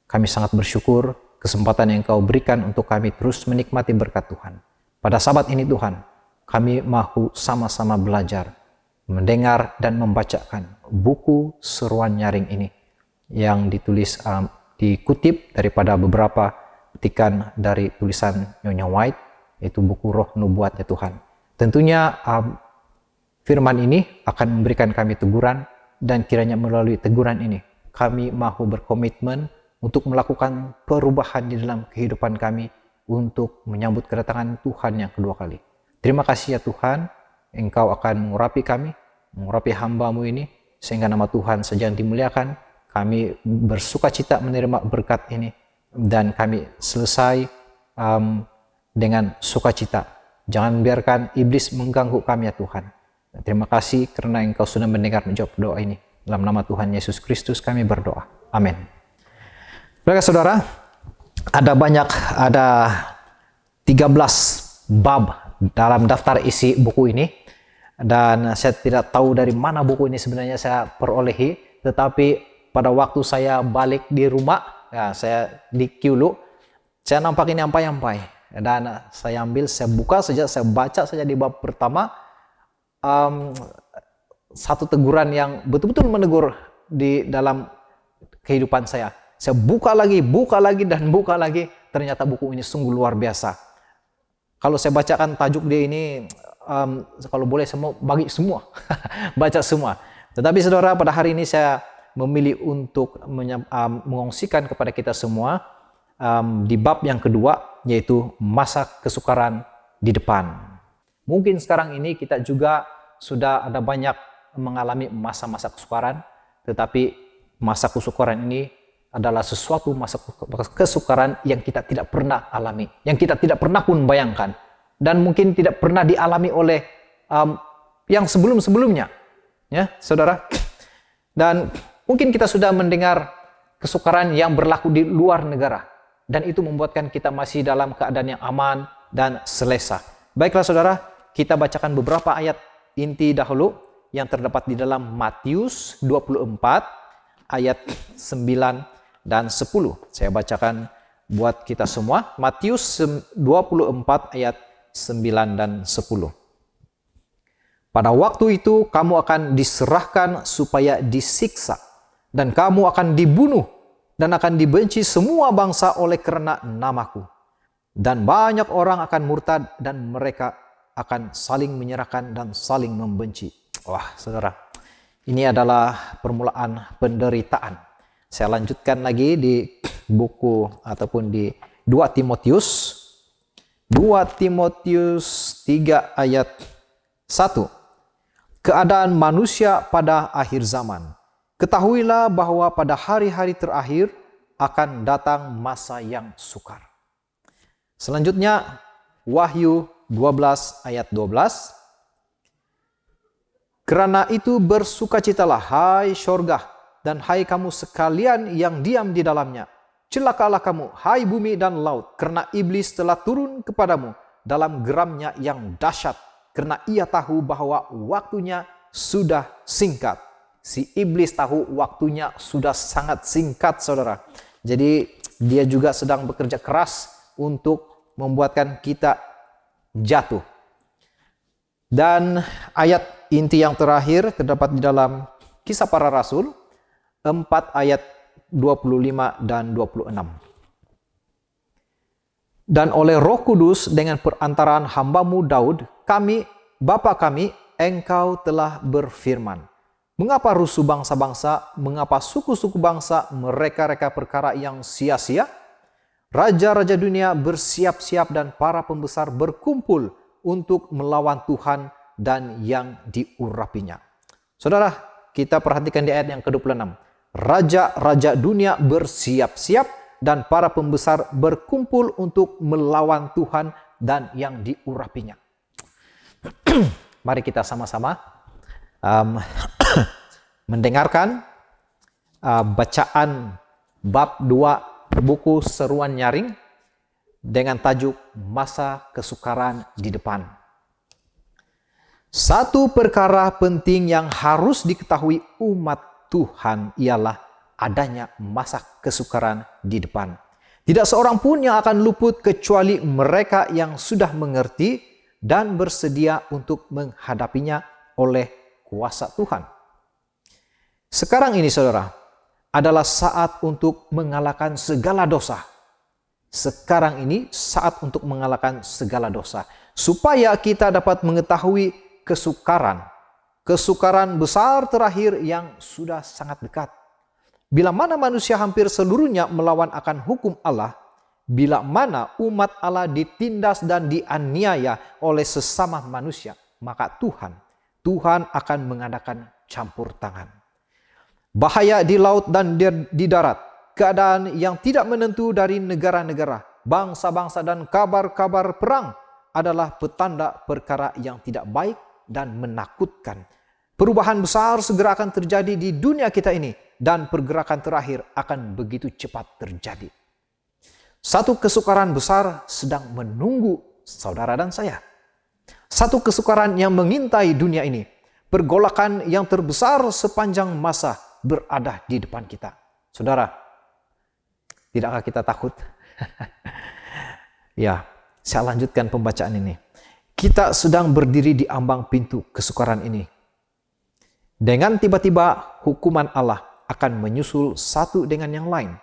Kami sangat bersyukur kesempatan yang Engkau berikan untuk kami terus menikmati berkat Tuhan. Pada Sabat ini Tuhan, kami mahu sama-sama belajar, mendengar dan membacakan buku seruan nyaring ini yang dikutip daripada beberapa petikan dari tulisan Nyonya White, yaitu buku Roh Nubuat ya Tuhan. Tentunya firman ini akan memberikan kami teguran, dan kiranya melalui teguran ini kami mahu berkomitmen untuk melakukan perubahan di dalam kehidupan kami untuk menyambut kedatangan Tuhan yang kedua kali. Terima kasih ya Tuhan, Engkau akan mengurapi kami, mengurapi hamba-Mu ini, sehingga nama Tuhan saja yang dimuliakan. Kami bersuka cita menerima berkat ini, dan kami selesai dengan sukacita. Jangan biarkan iblis mengganggu kami ya Tuhan. Terima kasih karena Engkau sudah mendengar menjawab doa ini. Dalam nama Tuhan Yesus Kristus kami berdoa. Amin. Baiklah saudara, ada 13 bab dalam daftar isi buku ini, dan saya tidak tahu dari mana buku ini sebenarnya saya perolehi, tetapi pada waktu saya balik di rumah, ya, saya di Kyulu, saya nampak ini ampai-ampai, dan saya ambil, saya buka saja, saya baca saja di bab pertama, satu teguran yang betul-betul menegur di dalam kehidupan saya. Saya buka lagi, dan buka lagi. Ternyata buku ini sungguh luar biasa. Kalau saya bacakan tajuk dia ini, kalau boleh semua bagi semua, baca semua. Tetapi saudara, pada hari ini saya memilih untuk mengongsikan kepada kita semua di bab yang kedua, yaitu masa kesukaran di depan. Mungkin sekarang ini kita juga sudah ada banyak mengalami masa-masa kesukaran, tetapi masa kesukaran ini adalah sesuatu masa kesukaran yang kita tidak pernah alami, yang kita tidak pernah pun bayangkan, dan mungkin tidak pernah dialami oleh yang sebelum-sebelumnya, ya saudara. Dan mungkin kita sudah mendengar kesukaran yang berlaku di luar negara, dan itu membuatkan kita masih dalam keadaan yang aman dan selesa. Baiklah saudara, kita bacakan beberapa ayat inti dahulu yang terdapat di dalam Matius 24 ayat 9 dan 10. Saya bacakan buat kita semua. Matius 24 ayat 9 dan 10. Pada waktu itu kamu akan diserahkan supaya disiksa, dan kamu akan dibunuh, dan akan dibenci semua bangsa oleh karena namaku. Dan banyak orang akan murtad, dan mereka akan saling menyerahkan dan saling membenci. Wah saudara, ini adalah permulaan penderitaan. Saya lanjutkan lagi di buku ataupun di 2 Timotius 3 ayat 1. Keadaan manusia pada akhir zaman. Ketahuilah bahwa pada hari-hari terakhir akan datang masa yang sukar. Selanjutnya Wahyu 12 ayat 12. Karena itu bersukacitalah hai syurga, dan hai kamu sekalian yang diam di dalamnya. Celakalah kamu, hai bumi dan laut, karena iblis telah turun kepadamu dalam geramnya yang dahsyat, karena ia tahu bahwa waktunya sudah singkat. Si iblis tahu waktunya sudah sangat singkat, saudara. Jadi dia juga sedang bekerja keras untuk membuatkan kita jatuh. Dan ayat inti yang terakhir terdapat di dalam Kisah Para Rasul 4 ayat 25 dan 26. Dan oleh Roh Kudus dengan perantaraan hamba-Mu Daud, kami, Bapa kami, Engkau telah berfirman. Mengapa rusuh bangsa-bangsa, mengapa suku-suku bangsa mereka-reka perkara yang sia-sia? Raja-raja dunia bersiap-siap dan para pembesar berkumpul untuk melawan Tuhan dan yang diurapinya. Saudara, kita perhatikan di ayat yang ke-26. Raja-raja dunia bersiap-siap dan para pembesar berkumpul untuk melawan Tuhan dan yang diurapinya. Mari kita sama-sama mendengarkan bacaan bab 2 buku Seruan Nyaring dengan tajuk Masa Kesukaran di Depan. Satu perkara penting yang harus diketahui umat Tuhan ialah adanya masa kesukaran di depan. Tidak seorang pun yang akan luput kecuali mereka yang sudah mengerti dan bersedia untuk menghadapinya oleh kuasa Tuhan. Sekarang ini saudara, adalah saat untuk mengalahkan segala dosa. Sekarang ini saat untuk mengalahkan segala dosa. Supaya kita dapat mengetahui kesukaran kesukaran besar terakhir yang sudah sangat dekat. Bila mana manusia hampir seluruhnya melawan akan hukum Allah, bila mana umat Allah ditindas dan dianiaya oleh sesama manusia, maka Tuhan akan mengadakan campur tangan. Bahaya di laut dan di darat, keadaan yang tidak menentu dari negara-negara, bangsa-bangsa dan kabar-kabar perang adalah petanda perkara yang tidak baik dan menakutkan. Perubahan besar segera akan terjadi di dunia kita ini dan pergerakan terakhir akan begitu cepat terjadi. Satu kesukaran besar sedang menunggu saudara dan saya. Satu kesukaran yang mengintai dunia ini. Pergolakan yang terbesar sepanjang masa berada di depan kita. Saudara, tidakkah kita takut? Ya, saya lanjutkan pembacaan ini. Kita sedang berdiri di ambang pintu kesukaran ini. Dengan tiba-tiba hukuman Allah akan menyusul satu dengan yang lain.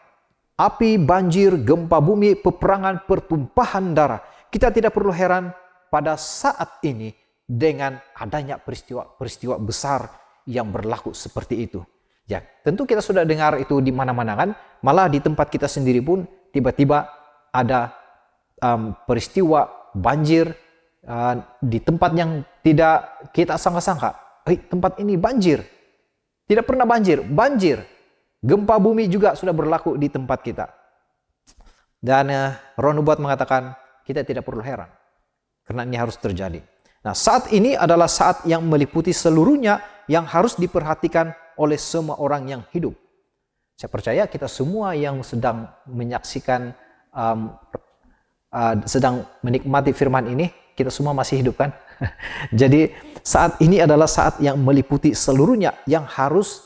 Api, banjir, gempa bumi, peperangan, pertumpahan darah. Kita tidak perlu heran pada saat ini dengan adanya peristiwa besar yang berlaku seperti itu. Ya, tentu kita sudah dengar itu di mana-mana kan. Malah di tempat kita sendiri pun tiba-tiba ada peristiwa banjir di tempat yang tidak kita sangka-sangka. Tempat ini banjir. Tidak pernah banjir. Gempa bumi juga sudah berlaku di tempat kita. Dan Roh Nubuat mengatakan kita tidak perlu heran. Karena ini harus terjadi. Nah, saat ini adalah saat yang meliputi seluruhnya yang harus diperhatikan oleh semua orang yang hidup. Saya percaya kita semua yang sedang menyaksikan, sedang menikmati firman ini, kita semua masih hidup kan? Jadi saat ini adalah saat yang meliputi seluruhnya yang harus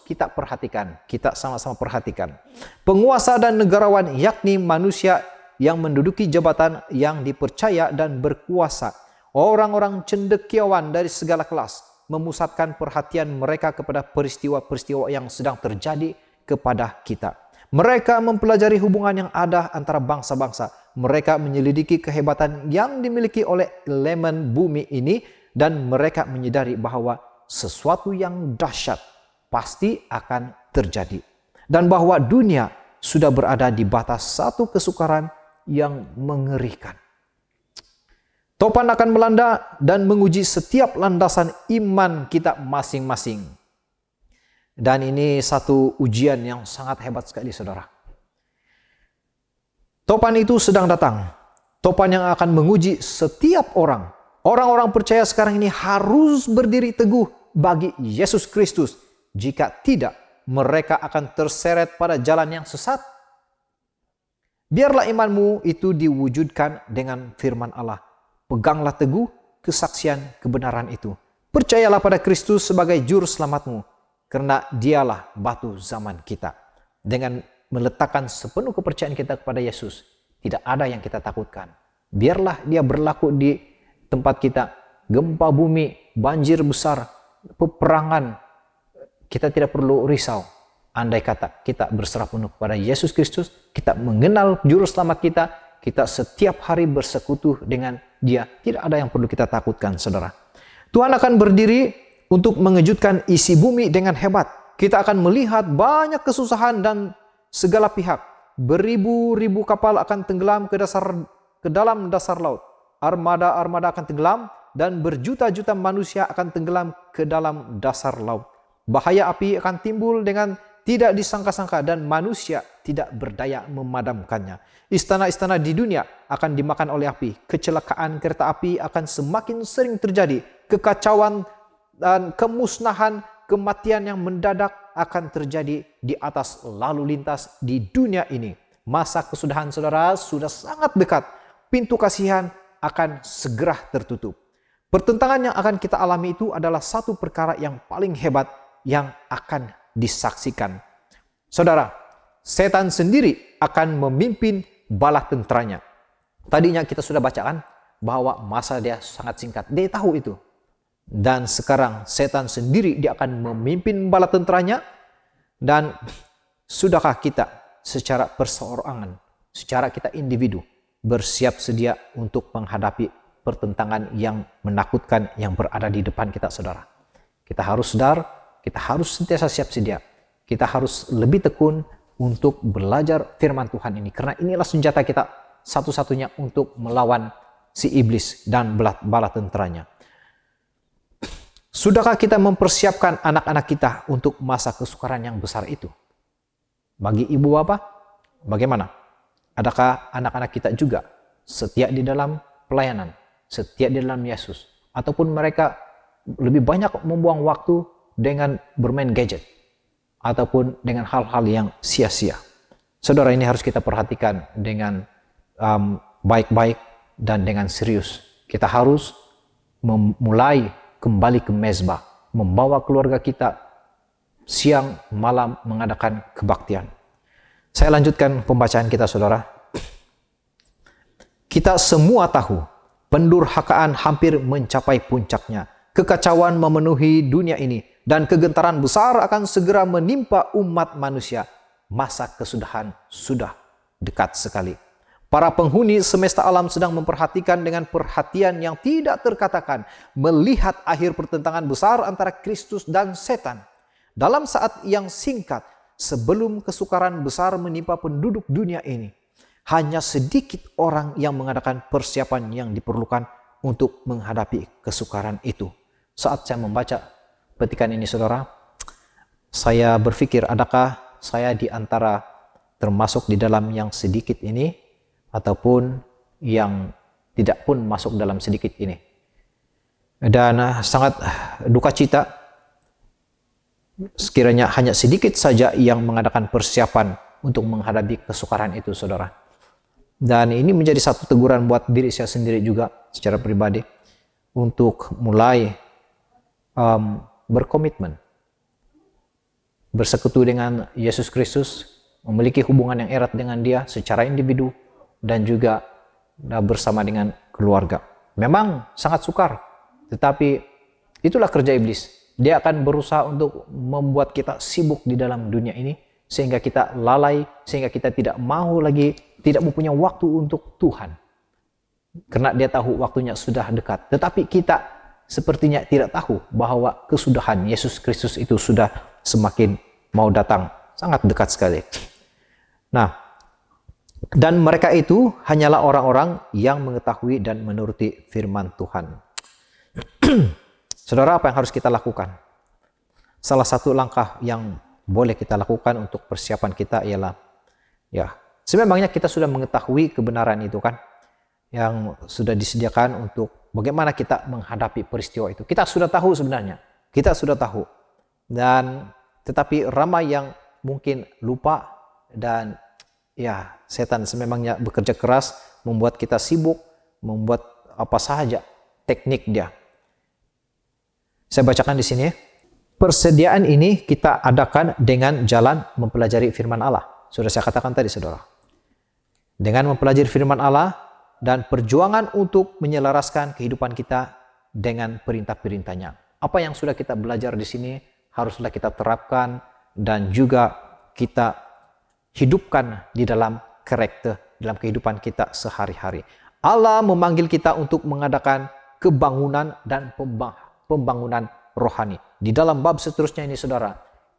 kita perhatikan. Kita sama-sama perhatikan. Penguasa dan negarawan yakni manusia yang menduduki jabatan yang dipercaya dan berkuasa. Orang-orang cendekiawan dari segala kelas memusatkan perhatian mereka kepada peristiwa-peristiwa yang sedang terjadi kepada kita. Mereka mempelajari hubungan yang ada antara bangsa-bangsa. Mereka menyelidiki kehebatan yang dimiliki oleh elemen bumi ini dan mereka menyadari bahwa sesuatu yang dahsyat pasti akan terjadi. Dan bahwa dunia sudah berada di batas satu kesukaran yang mengerikan. Topan akan melanda dan menguji setiap landasan iman kita masing-masing. Dan ini satu ujian yang sangat hebat sekali, saudara. Topan itu sedang datang. Topan yang akan menguji setiap orang. Orang-orang percaya sekarang ini harus berdiri teguh bagi Yesus Kristus. Jika tidak, mereka akan terseret pada jalan yang sesat. Biarlah imanmu itu diwujudkan dengan firman Allah. Peganglah teguh kesaksian kebenaran itu. Percayalah pada Kristus sebagai juru selamatmu. Karena dialah batu zaman kita. Dengan meletakkan sepenuh kepercayaan kita kepada Yesus, tidak ada yang kita takutkan. Biarlah dia berlaku di tempat kita. Gempa bumi, banjir besar, peperangan. Kita tidak perlu risau. Andai kata kita berserah penuh kepada Yesus Kristus, kita mengenal juru selamat kita setiap hari bersekutu dengan dia. Tidak ada yang perlu kita takutkan, saudara. Tuhan akan berdiri untuk mengejutkan isi bumi dengan hebat. Kita akan melihat banyak kesusahan dan segala pihak. Beribu-ribu kapal akan tenggelam ke dalam dasar laut. Armada-armada akan tenggelam dan berjuta-juta manusia akan tenggelam ke dalam dasar laut. Bahaya api akan timbul dengan tidak disangka-sangka dan manusia tidak berdaya memadamkannya. Istana-istana di dunia akan dimakan oleh api. Kecelakaan kereta api akan semakin sering terjadi. Kekacauan dan kemusnahan, kematian yang mendadak akan terjadi di atas lalu lintas di dunia ini. Masa kesudahan saudara sudah sangat dekat. Pintu kasihan akan segera tertutup. Pertentangan yang akan kita alami itu adalah satu perkara yang paling hebat yang akan disaksikan. Saudara, setan sendiri akan memimpin bala tentaranya. Tadinya kita sudah bacakan bahwa masa dia sangat singkat. Dia tahu itu. Dan sekarang setan sendiri dia akan memimpin bala tentaranya. Dan sudahkah kita secara perseorangan, secara kita individu bersiap sedia untuk menghadapi pertentangan yang menakutkan yang berada di depan kita, saudara. Kita harus sadar, kita harus sentiasa siap sedia. Kita harus lebih tekun untuk belajar firman Tuhan ini. Karena inilah senjata kita satu-satunya untuk melawan si iblis dan bala tenteranya. Sudahkah kita mempersiapkan anak-anak kita untuk masa kesukaran yang besar itu? Bagi ibu bapak, bagaimana? Adakah anak-anak kita juga setia di dalam pelayanan, setia di dalam Yesus? Ataupun mereka lebih banyak membuang waktu dengan bermain gadget? Ataupun dengan hal-hal yang sia-sia? Saudara, ini harus kita perhatikan dengan baik-baik dan dengan serius. Kita harus memulai kembali ke mezbah, membawa keluarga kita siang malam mengadakan kebaktian. Saya lanjutkan pembacaan kita, saudara. Kita semua tahu pendurhakaan hampir mencapai puncaknya. Kekacauan memenuhi dunia ini dan kegentaran besar akan segera menimpa umat manusia. Masa kesudahan sudah dekat sekali. Para penghuni semesta alam sedang memperhatikan dengan perhatian yang tidak terkatakan, melihat akhir pertentangan besar antara Kristus dan setan. Dalam saat yang singkat sebelum kesukaran besar menimpa penduduk dunia ini, hanya sedikit orang yang mengadakan persiapan yang diperlukan untuk menghadapi kesukaran itu. Saat saya membaca petikan ini, saudara, saya berpikir, adakah saya di antara termasuk di dalam yang sedikit ini, ataupun yang tidak pun masuk dalam sedikit ini. Dan sangat duka cita sekiranya hanya sedikit saja yang mengadakan persiapan untuk menghadapi kesukaran itu, saudara. Dan ini menjadi satu teguran buat diri saya sendiri juga secara pribadi untuk mulai berkomitmen, bersekutu dengan Yesus Kristus, memiliki hubungan yang erat dengan Dia secara individu dan juga bersama dengan keluarga. Memang sangat sukar, tetapi itulah kerja iblis. Dia akan berusaha untuk membuat kita sibuk di dalam dunia ini, sehingga kita lalai, sehingga kita tidak mau lagi, tidak mempunyai waktu untuk Tuhan. Karena dia tahu waktunya sudah dekat. Tetapi kita sepertinya tidak tahu bahwa kesudahan Yesus Kristus itu sudah semakin mau datang, sangat dekat sekali. Nah, dan mereka itu hanyalah orang-orang yang mengetahui dan menuruti firman Tuhan. Saudara, apa yang harus kita lakukan? Salah satu langkah yang boleh kita lakukan untuk persiapan kita ialah, sememangnya kita sudah mengetahui kebenaran itu kan, yang sudah disediakan untuk bagaimana kita menghadapi peristiwa itu. Kita sudah tahu sebenarnya, kita sudah tahu. Dan tetapi ramai yang mungkin lupa, dan setan sememangnya bekerja keras membuat kita sibuk, membuat apa saja teknik dia. Saya bacakan di sini. Persediaan ini kita adakan dengan jalan mempelajari firman Allah. Sudah saya katakan tadi, saudara. Dengan mempelajari firman Allah dan perjuangan untuk menyelaraskan kehidupan kita dengan perintah-perintahnya. Apa yang sudah kita belajar di sini haruslah kita terapkan dan juga kita hidupkan di dalam karakter, dalam kehidupan kita sehari-hari. Allah memanggil kita untuk mengadakan kebangunan dan pembangunan rohani. Di dalam bab seterusnya ini, saudara,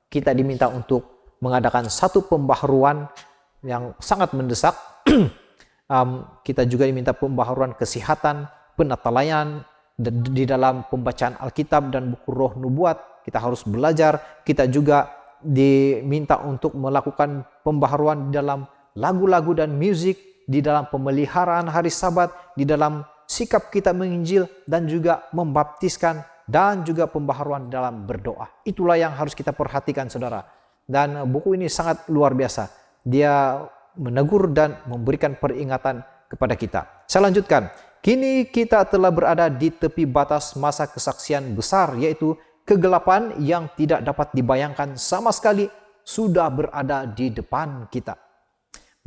kita diminta untuk mengadakan satu pembaharuan yang sangat mendesak. Kita juga diminta pembaharuan kesehatan, penatalayan di dalam pembacaan Alkitab dan buku Roh Nubuat. Kita harus belajar. Kita juga diminta untuk melakukan pembaharuan di dalam lagu-lagu dan musik, di dalam pemeliharaan hari Sabat, di dalam sikap kita menginjil dan juga membaptiskan, dan juga pembaharuan dalam berdoa. Itulah yang harus kita perhatikan, saudara. Dan buku ini sangat luar biasa. Dia menegur dan memberikan peringatan kepada kita. Saya lanjutkan. Kini kita telah berada di tepi batas masa kesaksian besar, yaitu kegelapan yang tidak dapat dibayangkan sama sekali sudah berada di depan kita.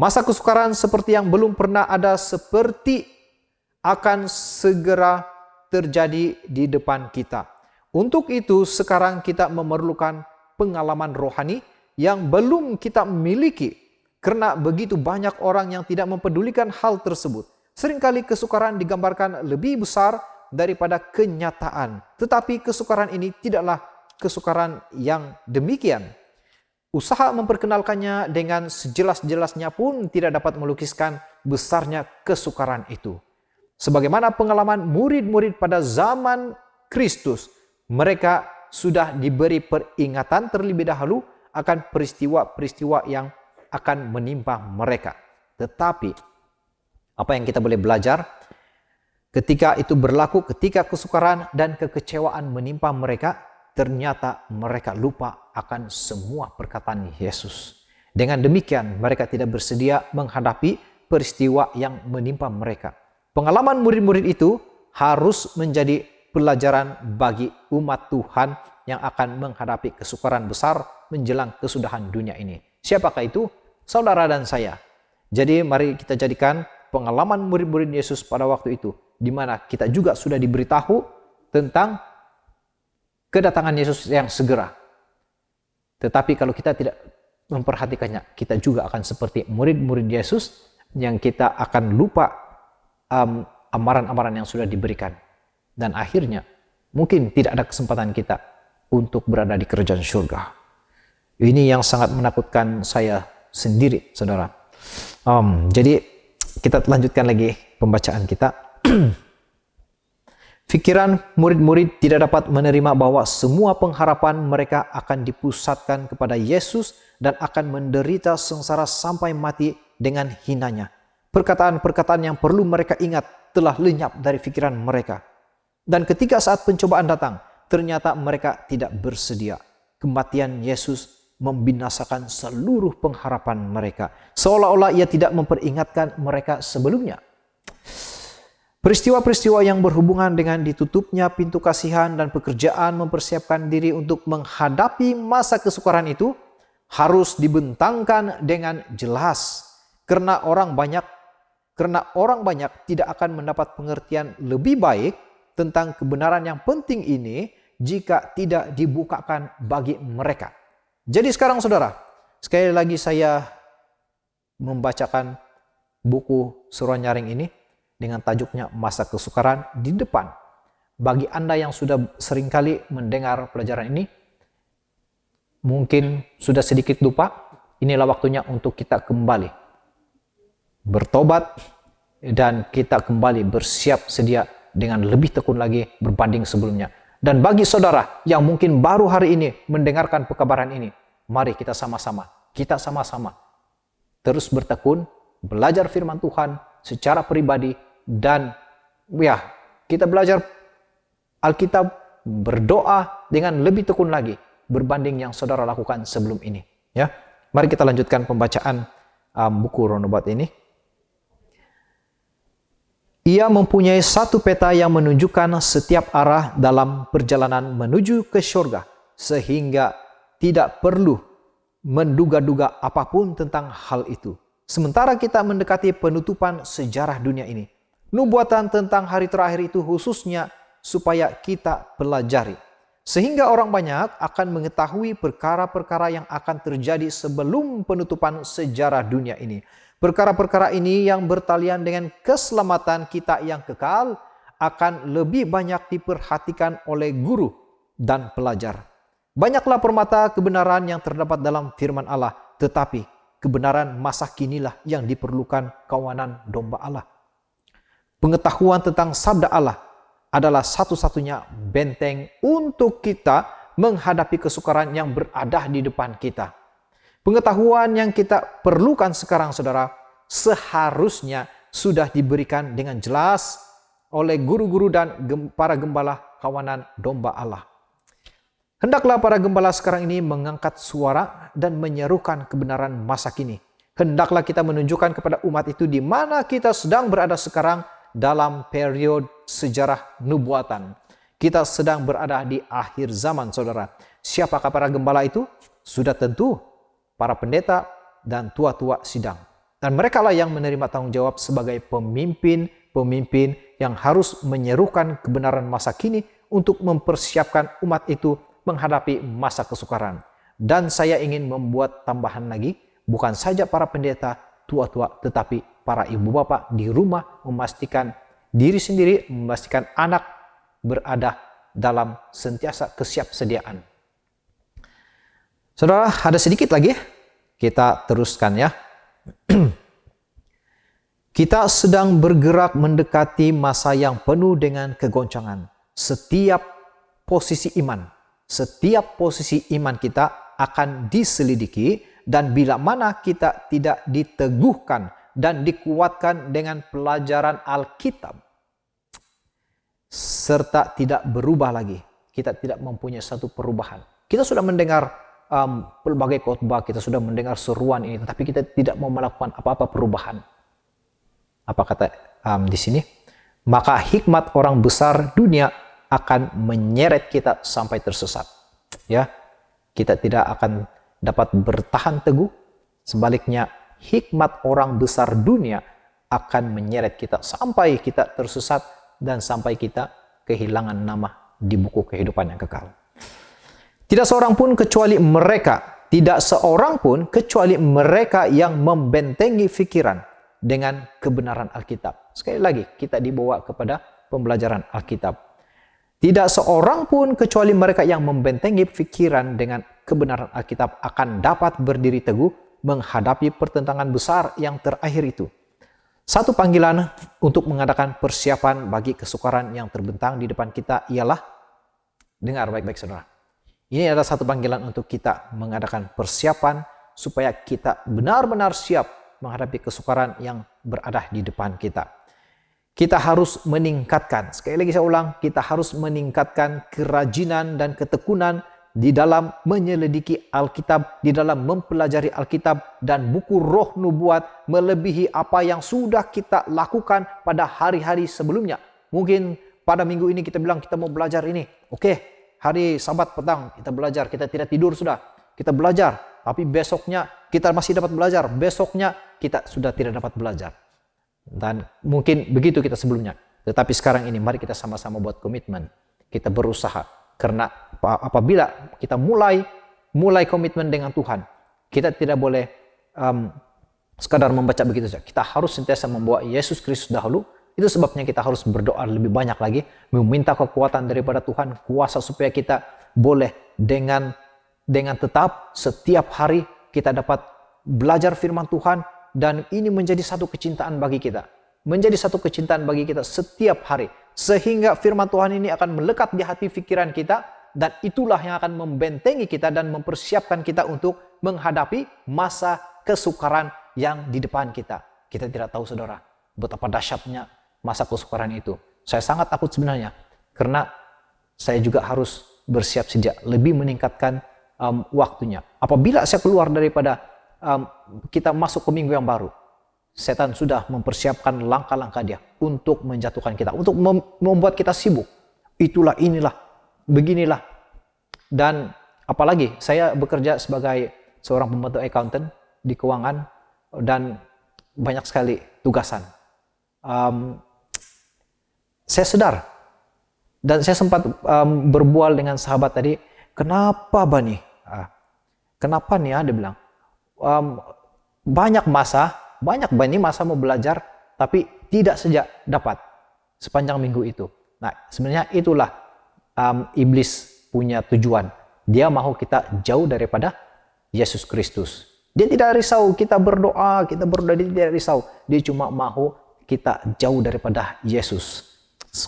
Masa kesukaran seperti yang belum pernah ada seperti akan segera terjadi di depan kita. Untuk itu sekarang kita memerlukan pengalaman rohani yang belum kita miliki, karena begitu banyak orang yang tidak mempedulikan hal tersebut. Seringkali kesukaran digambarkan lebih besar daripada kenyataan. Tetapi kesukaran ini tidaklah kesukaran yang demikian. Usaha memperkenalkannya dengan sejelas-jelasnya pun tidak dapat melukiskan besarnya kesukaran itu. Sebagaimana pengalaman murid-murid pada zaman Kristus, mereka sudah diberi peringatan terlebih dahulu akan peristiwa-peristiwa yang akan menimpa mereka. Tetapi, apa yang kita boleh belajar? Ketika itu berlaku, ketika kesukaran dan kekecewaan menimpa mereka, ternyata mereka lupa akan semua perkataan Yesus. Dengan demikian, mereka tidak bersedia menghadapi peristiwa yang menimpa mereka. Pengalaman murid-murid itu harus menjadi pelajaran bagi umat Tuhan yang akan menghadapi kesukaran besar menjelang kesudahan dunia ini. Siapakah itu? Saudara dan saya. Jadi mari kita jadikan pengalaman murid-murid Yesus pada waktu itu, di mana kita juga sudah diberitahu tentang kedatangan Yesus yang segera. Tetapi kalau kita tidak memperhatikannya, kita juga akan seperti murid-murid Yesus yang kita akan lupa amaran-amaran yang sudah diberikan. Dan akhirnya mungkin tidak ada kesempatan kita untuk berada di kerajaan surga. Ini yang sangat menakutkan saya sendiri, saudara. Jadi kita lanjutkan lagi pembacaan kita. Pikiran murid-murid tidak dapat menerima bahwa semua pengharapan mereka akan dipusatkan kepada Yesus dan akan menderita sengsara sampai mati dengan hinanya. Perkataan-perkataan yang perlu mereka ingat telah lenyap dari pikiran mereka. Dan ketika saat pencobaan datang, ternyata mereka tidak bersedia. Kematian Yesus membinasakan seluruh pengharapan mereka. Seolah-olah ia tidak memperingatkan mereka sebelumnya. Peristiwa-peristiwa yang berhubungan dengan ditutupnya pintu kasihan dan pekerjaan mempersiapkan diri untuk menghadapi masa kesukaran itu harus dibentangkan dengan jelas. Karena orang banyak tidak akan mendapat pengertian lebih baik tentang kebenaran yang penting ini jika tidak dibukakan bagi mereka. Jadi sekarang saudara, sekali lagi saya membacakan buku Suruhan Nyaring ini dengan tajuknya Masa Kesukaran di Depan. Bagi Anda yang sudah seringkali mendengar pelajaran ini, mungkin sudah sedikit lupa, inilah waktunya untuk kita kembali bertobat dan kita kembali bersiap sedia dengan lebih tekun lagi berbanding sebelumnya. Dan bagi saudara yang mungkin baru hari ini mendengarkan pekabaran ini, mari kita sama-sama terus bertekun, belajar firman Tuhan secara pribadi, dan kita belajar Alkitab, berdoa dengan lebih tekun lagi berbanding yang saudara lakukan sebelum ini. Ya, mari kita lanjutkan pembacaan buku Ronobat ini. Ia mempunyai satu peta yang menunjukkan setiap arah dalam perjalanan menuju ke surga, sehingga tidak perlu menduga-duga apapun tentang hal itu. Sementara kita mendekati penutupan sejarah dunia ini, nubuatan tentang hari terakhir itu khususnya supaya kita pelajari. Sehingga orang banyak akan mengetahui perkara-perkara yang akan terjadi sebelum penutupan sejarah dunia ini. Perkara-perkara ini yang bertalian dengan keselamatan kita yang kekal akan lebih banyak diperhatikan oleh guru dan pelajar. Banyaklah permata kebenaran yang terdapat dalam firman Allah, tetapi kebenaran masa kinilah yang diperlukan kawanan domba Allah. Pengetahuan tentang sabda Allah adalah satu-satunya benteng untuk kita menghadapi kesukaran yang berada di depan kita. Pengetahuan yang kita perlukan sekarang, saudara, seharusnya sudah diberikan dengan jelas oleh guru-guru dan para gembala kawanan domba Allah. Hendaklah para gembala sekarang ini mengangkat suara dan menyerukan kebenaran masa kini. Hendaklah kita menunjukkan kepada umat itu di mana kita sedang berada sekarang dalam periode sejarah nubuatan. Kita sedang berada di akhir zaman, saudara. Siapakah para gembala itu? Sudah tentu para pendeta dan tua-tua sidang. Dan merekalah yang menerima tanggung jawab sebagai pemimpin yang harus menyerukan kebenaran masa kini untuk mempersiapkan umat itu menghadapi masa kesukaran. Dan saya ingin membuat tambahan lagi, bukan saja para pendeta tua-tua, tetapi para ibu bapak di rumah memastikan diri sendiri, memastikan anak berada dalam sentiasa kesiapsediaan. Saudara, ada sedikit lagi, kita teruskan ya. Kita sedang bergerak mendekati masa yang penuh dengan kegoncangan. Setiap posisi iman kita akan diselidiki, dan bila mana kita tidak diteguhkan dan dikuatkan dengan pelajaran Alkitab, serta tidak berubah lagi, kita tidak mempunyai satu perubahan. Kita sudah mendengar pelbagai khotbah, kita sudah mendengar seruan ini, tetapi kita tidak mau melakukan apa-apa perubahan. Apa kata di sini? Maka hikmat orang besar dunia akan menyeret kita sampai tersesat. Ya, kita tidak akan dapat bertahan teguh. Sebaliknya, hikmat orang besar dunia akan menyeret kita sampai kita tersesat dan sampai kita kehilangan nama di buku kehidupan yang kekal. Tidak seorang pun kecuali mereka yang membentengi pikiran dengan kebenaran Alkitab. Sekali lagi, kita dibawa kepada pembelajaran Alkitab. Tidak seorang pun kecuali mereka yang membentengi pikiran dengan kebenaran Alkitab akan dapat berdiri teguh menghadapi pertentangan besar yang terakhir itu. Satu panggilan untuk mengadakan persiapan bagi kesukaran yang terbentang di depan kita ialah, dengar baik-baik saudara, ini adalah satu panggilan untuk kita mengadakan persiapan supaya kita benar-benar siap menghadapi kesukaran yang berada di depan kita. Kita harus meningkatkan, sekali lagi saya ulang, kita harus meningkatkan kerajinan dan ketekunan di dalam menyelidiki Alkitab, di dalam mempelajari Alkitab dan buku roh nubuat melebihi apa yang sudah kita lakukan pada hari-hari sebelumnya. Mungkin pada minggu ini kita bilang kita mau belajar ini. Oke, hari Sabat petang kita belajar, kita tidak tidur sudah. Kita belajar, tapi besoknya kita masih dapat belajar, besoknya kita sudah tidak dapat belajar. Dan mungkin begitu kita sebelumnya. Tetapi sekarang ini mari kita sama-sama buat komitmen. Kita berusaha. Karena apabila kita mulai komitmen dengan Tuhan, kita tidak boleh sekadar membaca begitu saja. Kita harus sentiasa membawa Yesus Kristus dahulu. Itu sebabnya kita harus berdoa lebih banyak lagi, meminta kekuatan daripada Tuhan, kuasa supaya kita boleh dengan tetap setiap hari kita dapat belajar firman Tuhan, dan ini menjadi satu kecintaan bagi kita. Menjadi satu kecintaan bagi kita setiap hari. Sehingga firman Tuhan ini akan melekat di hati pikiran kita, dan itulah yang akan membentengi kita dan mempersiapkan kita untuk menghadapi masa kesukaran yang di depan kita. Kita tidak tahu saudara, betapa dahsyatnya masa kesukaran itu. Saya sangat takut sebenarnya, karena saya juga harus bersiap sedia, lebih meningkatkan waktunya. Apabila saya keluar daripada kita masuk ke minggu yang baru, setan sudah mempersiapkan langkah-langkah dia untuk menjatuhkan kita, untuk membuat kita sibuk. Itulah, inilah, beginilah. Dan apalagi saya bekerja sebagai seorang pembantu accountant di keuangan dan banyak sekali tugasan. Saya sedar dan saya sempat berbual dengan sahabat tadi, kenapa Bani? Kenapa nih ya? Dia bilang, banyak Bani masa mau belajar, tapi tidak saja dapat sepanjang minggu itu. Nah, sebenarnya itulah iblis punya tujuan. Dia mau kita jauh daripada Yesus Kristus. Dia tidak risau kita berdoa, dia tidak risau. Dia cuma mau kita jauh daripada Yesus.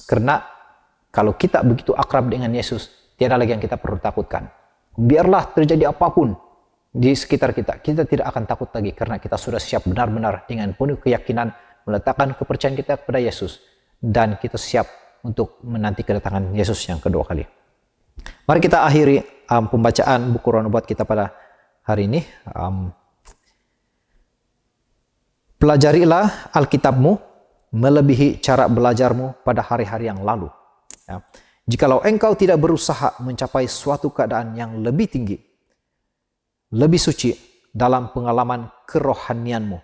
Karena kalau kita begitu akrab dengan Yesus, tiada lagi yang kita perlu takutkan. Biarlah terjadi apapun di sekitar kita, kita tidak akan takut lagi karena kita sudah siap benar-benar dengan penuh keyakinan meletakkan kepercayaan kita kepada Yesus, dan kita siap untuk menanti kedatangan Yesus yang kedua kali. Mari kita akhiri pembacaan buku roh nubuat kita pada hari ini. Pelajarilah Alkitabmu melebihi cara belajarmu pada hari-hari yang lalu. Ya. Jikalau engkau tidak berusaha mencapai suatu keadaan yang lebih tinggi, lebih suci dalam pengalaman kerohanianmu,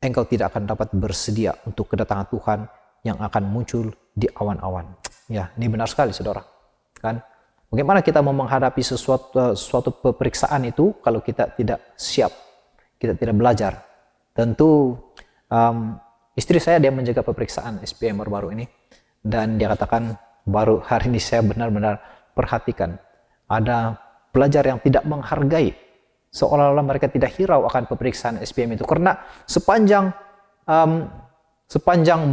engkau tidak akan dapat bersedia untuk kedatangan Tuhan yang akan muncul di awan-awan. Ya, ini benar sekali saudara. Kan? Bagaimana kita mau menghadapi suatu peperiksaan itu kalau kita tidak siap, kita tidak belajar? Tentu istri saya dia menjaga pemeriksaan SPM baru-baru ini, dan dia katakan baru hari ini saya benar-benar perhatikan ada pelajar yang tidak menghargai, seolah-olah mereka tidak hirau akan pemeriksaan SPM itu, karena sepanjang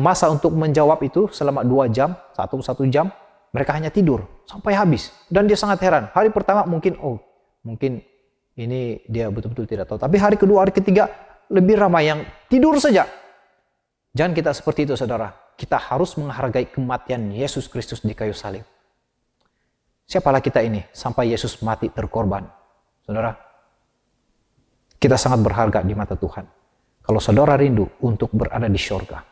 masa untuk menjawab itu selama 2 jam, 1 jam, mereka hanya tidur sampai habis. Dan dia sangat heran. Hari pertama mungkin ini dia betul-betul tidak tahu. Tapi hari kedua, hari ketiga lebih ramai yang tidur saja. Jangan kita seperti itu, saudara. Kita harus menghargai kematian Yesus Kristus di kayu salib. Siapalah kita ini sampai Yesus mati terkorban, saudara? Kita sangat berharga di mata Tuhan. Kalau saudara rindu untuk berada di syurga,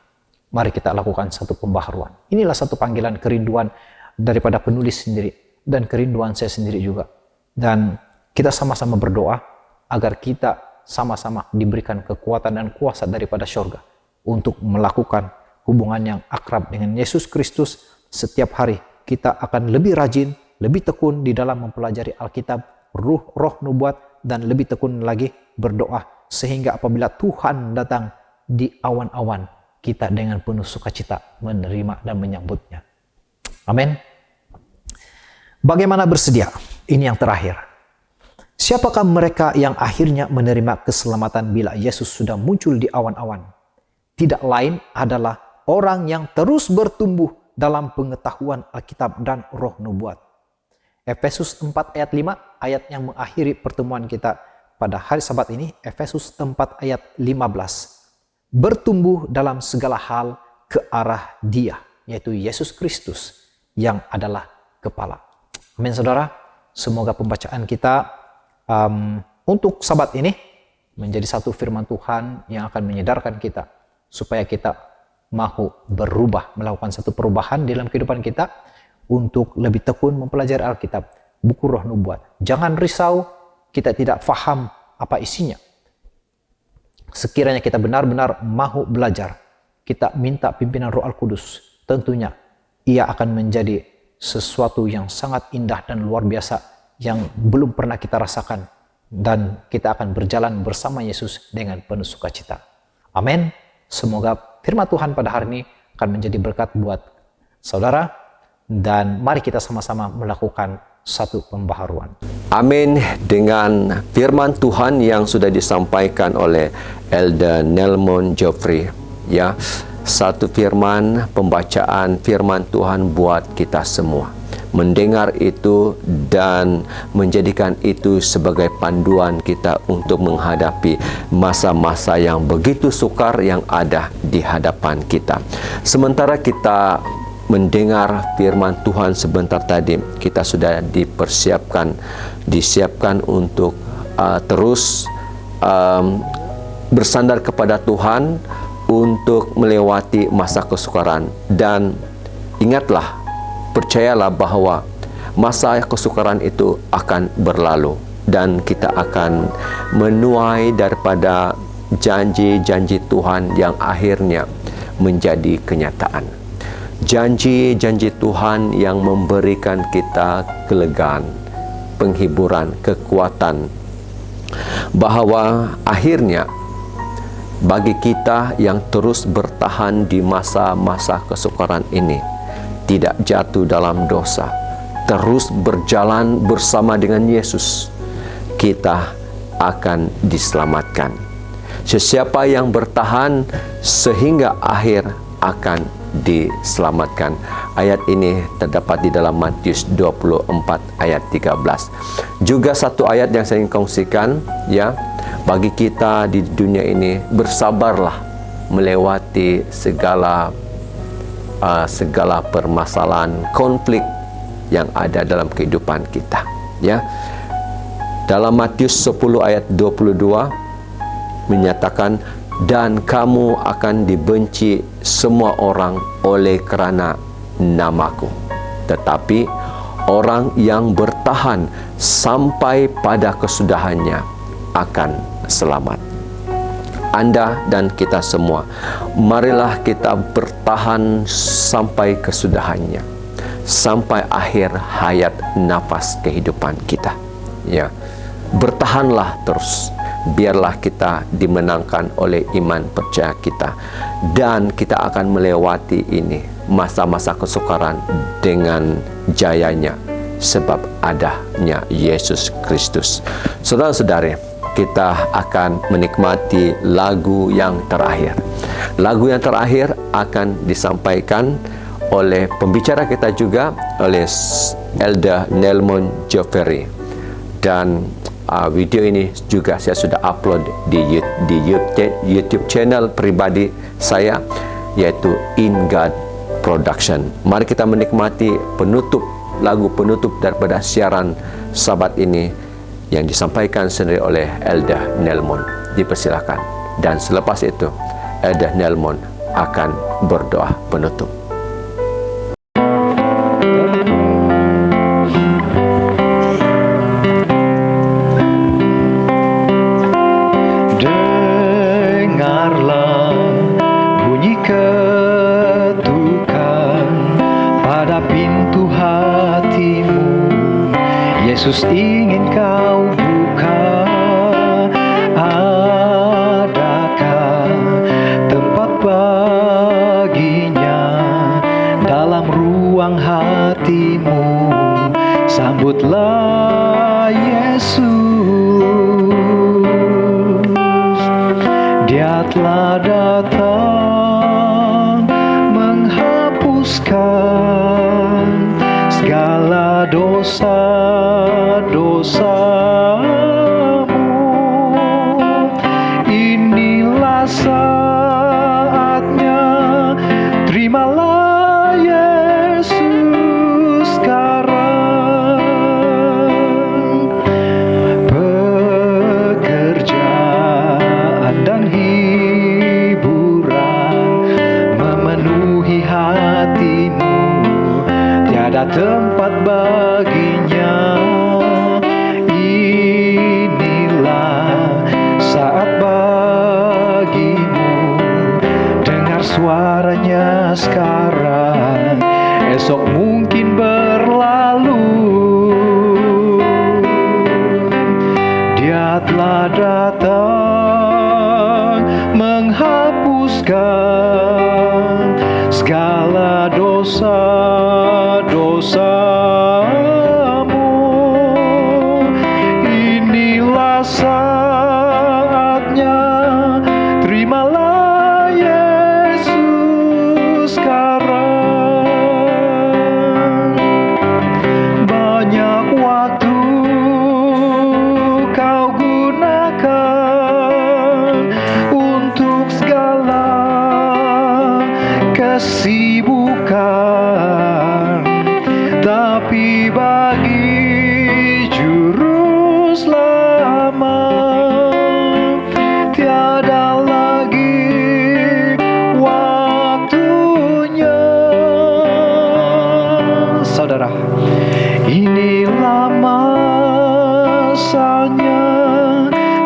mari kita lakukan satu pembaharuan. Inilah satu panggilan kerinduan daripada penulis sendiri dan kerinduan saya sendiri juga. Dan kita sama-sama berdoa agar kita sama-sama diberikan kekuatan dan kuasa daripada syurga untuk melakukan hubungan yang akrab dengan Yesus Kristus. Setiap hari kita akan lebih rajin, lebih tekun di dalam mempelajari Alkitab, roh nubuat, dan lebih tekun lagi berdoa, sehingga apabila Tuhan datang di awan-awan, kita dengan penuh sukacita menerima dan menyambutnya. Amin. Bagaimana bersedia? Ini yang terakhir. Siapakah mereka yang akhirnya menerima keselamatan bila Yesus sudah muncul di awan-awan? Tidak lain adalah orang yang terus bertumbuh dalam pengetahuan Alkitab dan roh nubuat. Efesus 4 ayat 5, ayat yang mengakhiri pertemuan kita pada hari Sabat ini, Efesus 4 ayat 15. Bertumbuh dalam segala hal ke arah Dia, yaitu Yesus Kristus yang adalah kepala. Amin, saudara. Semoga pembacaan kita untuk Sabat ini menjadi satu firman Tuhan yang akan menyadarkan kita supaya kita mau berubah, melakukan satu perubahan dalam kehidupan kita untuk lebih tekun mempelajari Alkitab, buku roh nubuat. Jangan risau kita tidak faham apa isinya. Sekiranya kita benar-benar mau belajar, kita minta pimpinan Roh Al-Kudus, tentunya ia akan menjadi sesuatu yang sangat indah dan luar biasa yang belum pernah kita rasakan, dan kita akan berjalan bersama Yesus dengan penuh sukacita. Amin. Semoga firman Tuhan pada hari ini akan menjadi berkat buat saudara, dan mari kita sama-sama melakukan satu pembaharuan. Amin. Dengan firman Tuhan yang sudah disampaikan oleh Elder Nelmon Geoffrey, ya, satu firman, pembacaan firman Tuhan buat kita semua. Mendengar itu dan menjadikan itu sebagai panduan kita untuk menghadapi masa-masa yang begitu sukar yang ada di hadapan kita. Sementara kita mendengar firman Tuhan sebentar tadi, kita sudah disiapkan untuk terus bersandar kepada Tuhan untuk melewati masa kesukaran. Dan ingatlah, percayalah bahwa masa kesukaran itu akan berlalu dan kita akan menuai daripada janji-janji Tuhan yang akhirnya menjadi kenyataan. Janji-janji Tuhan yang memberikan kita kelegaan, penghiburan, kekuatan, bahwa akhirnya bagi kita yang terus bertahan di masa-masa kesukaran ini, tidak jatuh dalam dosa, terus berjalan bersama dengan Yesus, kita akan diselamatkan. Sesiapa yang bertahan sehingga akhir akan diselamatkan. Ayat ini terdapat di dalam Matius 24 ayat 13. Juga satu ayat yang saya ingin kongsikan, ya, bagi kita di dunia ini, bersabarlah melewati segala permasalahan, konflik yang ada dalam kehidupan kita, ya. Dalam Matius 10 ayat 22 menyatakan, dan kamu akan dibenci semua orang oleh kerana namaku, tetapi orang yang bertahan sampai pada kesudahannya akan selamat. Anda dan kita semua, marilah kita bertahan sampai kesudahannya, sampai akhir hayat nafas kehidupan kita, ya. Bertahanlah terus, biarlah kita dimenangkan oleh iman percaya kita, dan kita akan melewati ini masa-masa kesukaran dengan jayanya, sebab adanya Yesus Kristus. Saudara-saudari, kita akan menikmati lagu yang terakhir. Lagu yang terakhir akan disampaikan oleh pembicara kita juga, oleh Elder Nelmon Jeffrey. Dan video ini juga saya sudah upload di YouTube channel pribadi saya, yaitu In God Production. Mari kita menikmati lagu penutup daripada siaran Sabat ini yang disampaikan sendiri oleh Elder Nelmon. Dipersilakan. Dan selepas itu Elder Nelmon akan berdoa penutup. Dengarlah bunyi ketukan pada pintu hatimu. Yesus ingin kau buka. Adakah tempat baginya dalam ruang hatimu? Sambutlah Yesus. Dia telah datang menghapuskan segala dosa-dosamu. Inilah saatnya, terimalah Yesus sekarang. Pekerjaan dan hiburan memenuhi hatimu, tiada tempat baginya. Inilah saat bagimu, dengar suaranya sekarang, esok mungkin berlalu. Dia telah datang menghapuskan segala dosa-dosamu. Inilah saatnya, terimalah Yesus sekarang. Banyak waktu kau gunakan untuk segala kesibukan, tapi bagi juru selamat tiada lagi waktunya. Saudara, inilah masanya,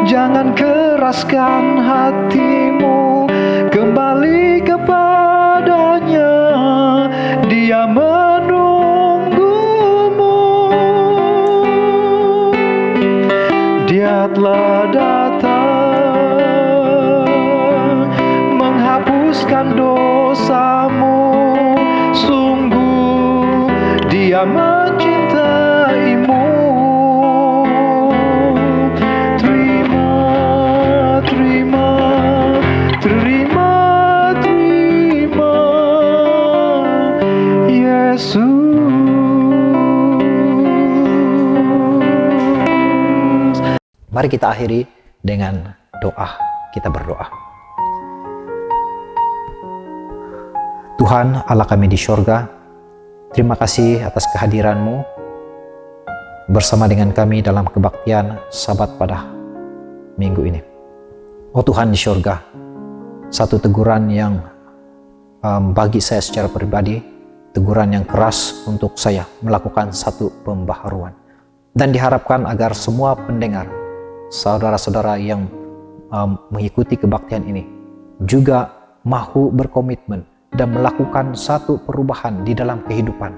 jangan keraskan hatimu, kembali kepadanya, Dia menunggumu. Dia telah datang menghapuskan dosamu. Sungguh Dia mencintaimu. Terima Yesus. Mari kita akhiri dengan doa. Kita berdoa. Tuhan Allah kami di sorga, terima kasih atas kehadiran-Mu bersama dengan kami dalam kebaktian Sabat pada minggu ini. Oh Tuhan di sorga, satu teguran yang bagi saya secara pribadi, teguran yang keras untuk saya melakukan satu pembaharuan. Dan diharapkan agar semua pendengar, saudara-saudara yang mengikuti kebaktian ini juga mahu berkomitmen dan melakukan satu perubahan di dalam kehidupan.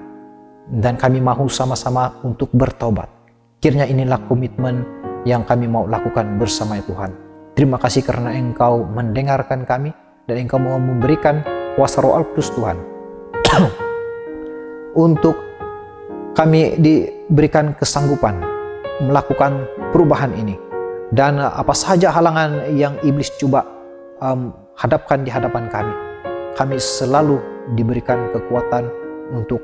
Dan kami mahu sama-sama untuk bertobat. Kiranya inilah komitmen yang kami mau lakukan bersama Tuhan. Terima kasih karena Engkau mendengarkan kami dan Engkau mau memberikan kuasa Roh Kudus Tuhan untuk kami diberikan kesanggupan melakukan perubahan ini. Dan apa saja halangan yang iblis coba hadapkan di hadapan kami selalu diberikan kekuatan untuk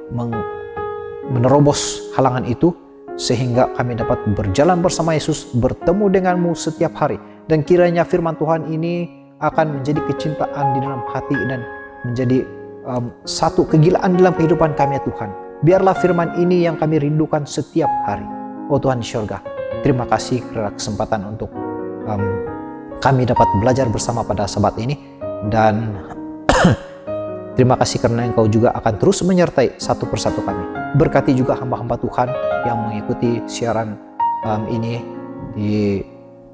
menerobos halangan itu, sehingga kami dapat berjalan bersama Yesus, bertemu denganmu setiap hari. Dan kiranya firman Tuhan ini akan menjadi kecintaan di dalam hati dan menjadi satu kegilaan dalam kehidupan kami ya Tuhan. Biarlah firman ini yang kami rindukan setiap hari. Oh Tuhan di surga, terima kasih karena kesempatan untuk kami dapat belajar bersama pada Sabat ini. Dan terima kasih karena Engkau juga akan terus menyertai satu persatu kami. Berkati juga hamba-hamba Tuhan yang mengikuti siaran ini di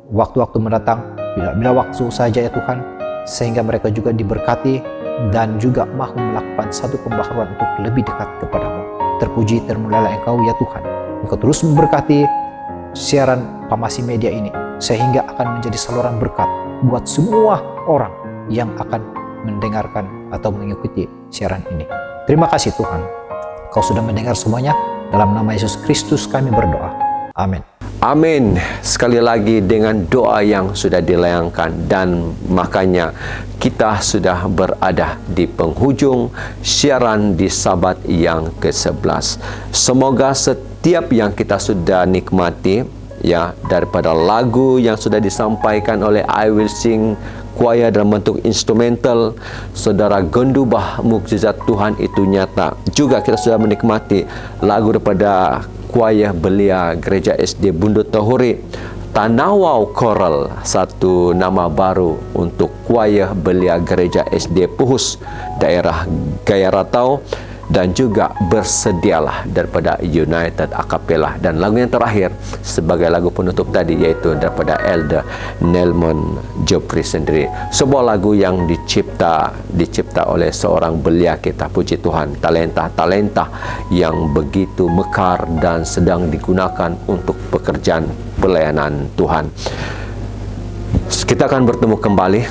waktu-waktu mendatang, bila waktu saja ya Tuhan, sehingga mereka juga diberkati dan juga mahu melakukan satu pembaharuan untuk lebih dekat kepadamu. Terpuji termulialah Engkau ya Tuhan. Engkau terus memberkati siaran Pamasi Media ini, sehingga akan menjadi saluran berkat buat semua orang yang akan mendengarkan atau mengikuti siaran ini. Terima kasih Tuhan, Kau sudah mendengar semuanya. Dalam nama Yesus Kristus kami berdoa. Amin. Amin. Sekali lagi dengan doa yang sudah dilayangkan, dan makanya kita sudah berada di penghujung siaran di Sabat yang ke-11. Semoga setiap yang kita sudah nikmati ya, daripada lagu yang sudah disampaikan oleh I Will Sing Choir dalam bentuk instrumental, saudara gendubah mukjizat Tuhan itu nyata. Juga kita sudah menikmati lagu daripada Choir Belia Gereja SD Bundut Tohuri, Tanawau Choral, satu nama baru untuk Choir Belia Gereja SD Puhus, daerah Gaya Ratau. Dan juga Bersedialah daripada United Acapella. Dan lagu yang terakhir sebagai lagu penutup tadi yaitu daripada Elder Nelmon Jopri sendiri. Sebuah lagu yang dicipta oleh seorang belia kita, puji Tuhan. Talenta yang begitu mekar dan sedang digunakan untuk pekerjaan pelayanan Tuhan. Kita akan bertemu kembali,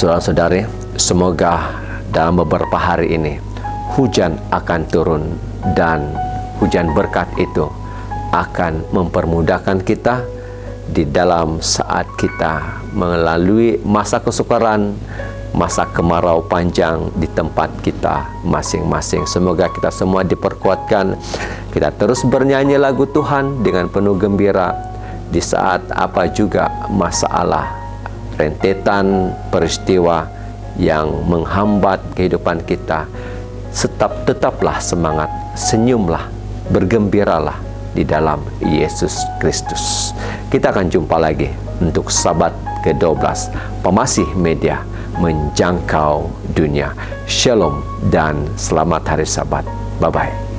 saudara-saudari. Semoga dalam beberapa hari ini hujan akan turun, dan hujan berkat itu akan mempermudahkan kita di dalam saat kita melalui masa kesukaran, masa kemarau panjang di tempat kita masing-masing. Semoga kita semua diperkuatkan, kita terus bernyanyi lagu Tuhan dengan penuh gembira di saat apa juga masalah, rentetan peristiwa yang menghambat kehidupan kita. Tetaplah semangat, senyumlah, bergembiralah di dalam Yesus Kristus. Kita akan jumpa lagi untuk Sabat ke-12 Pamasi Media menjangkau dunia. Shalom dan selamat hari Sabat. Bye-bye.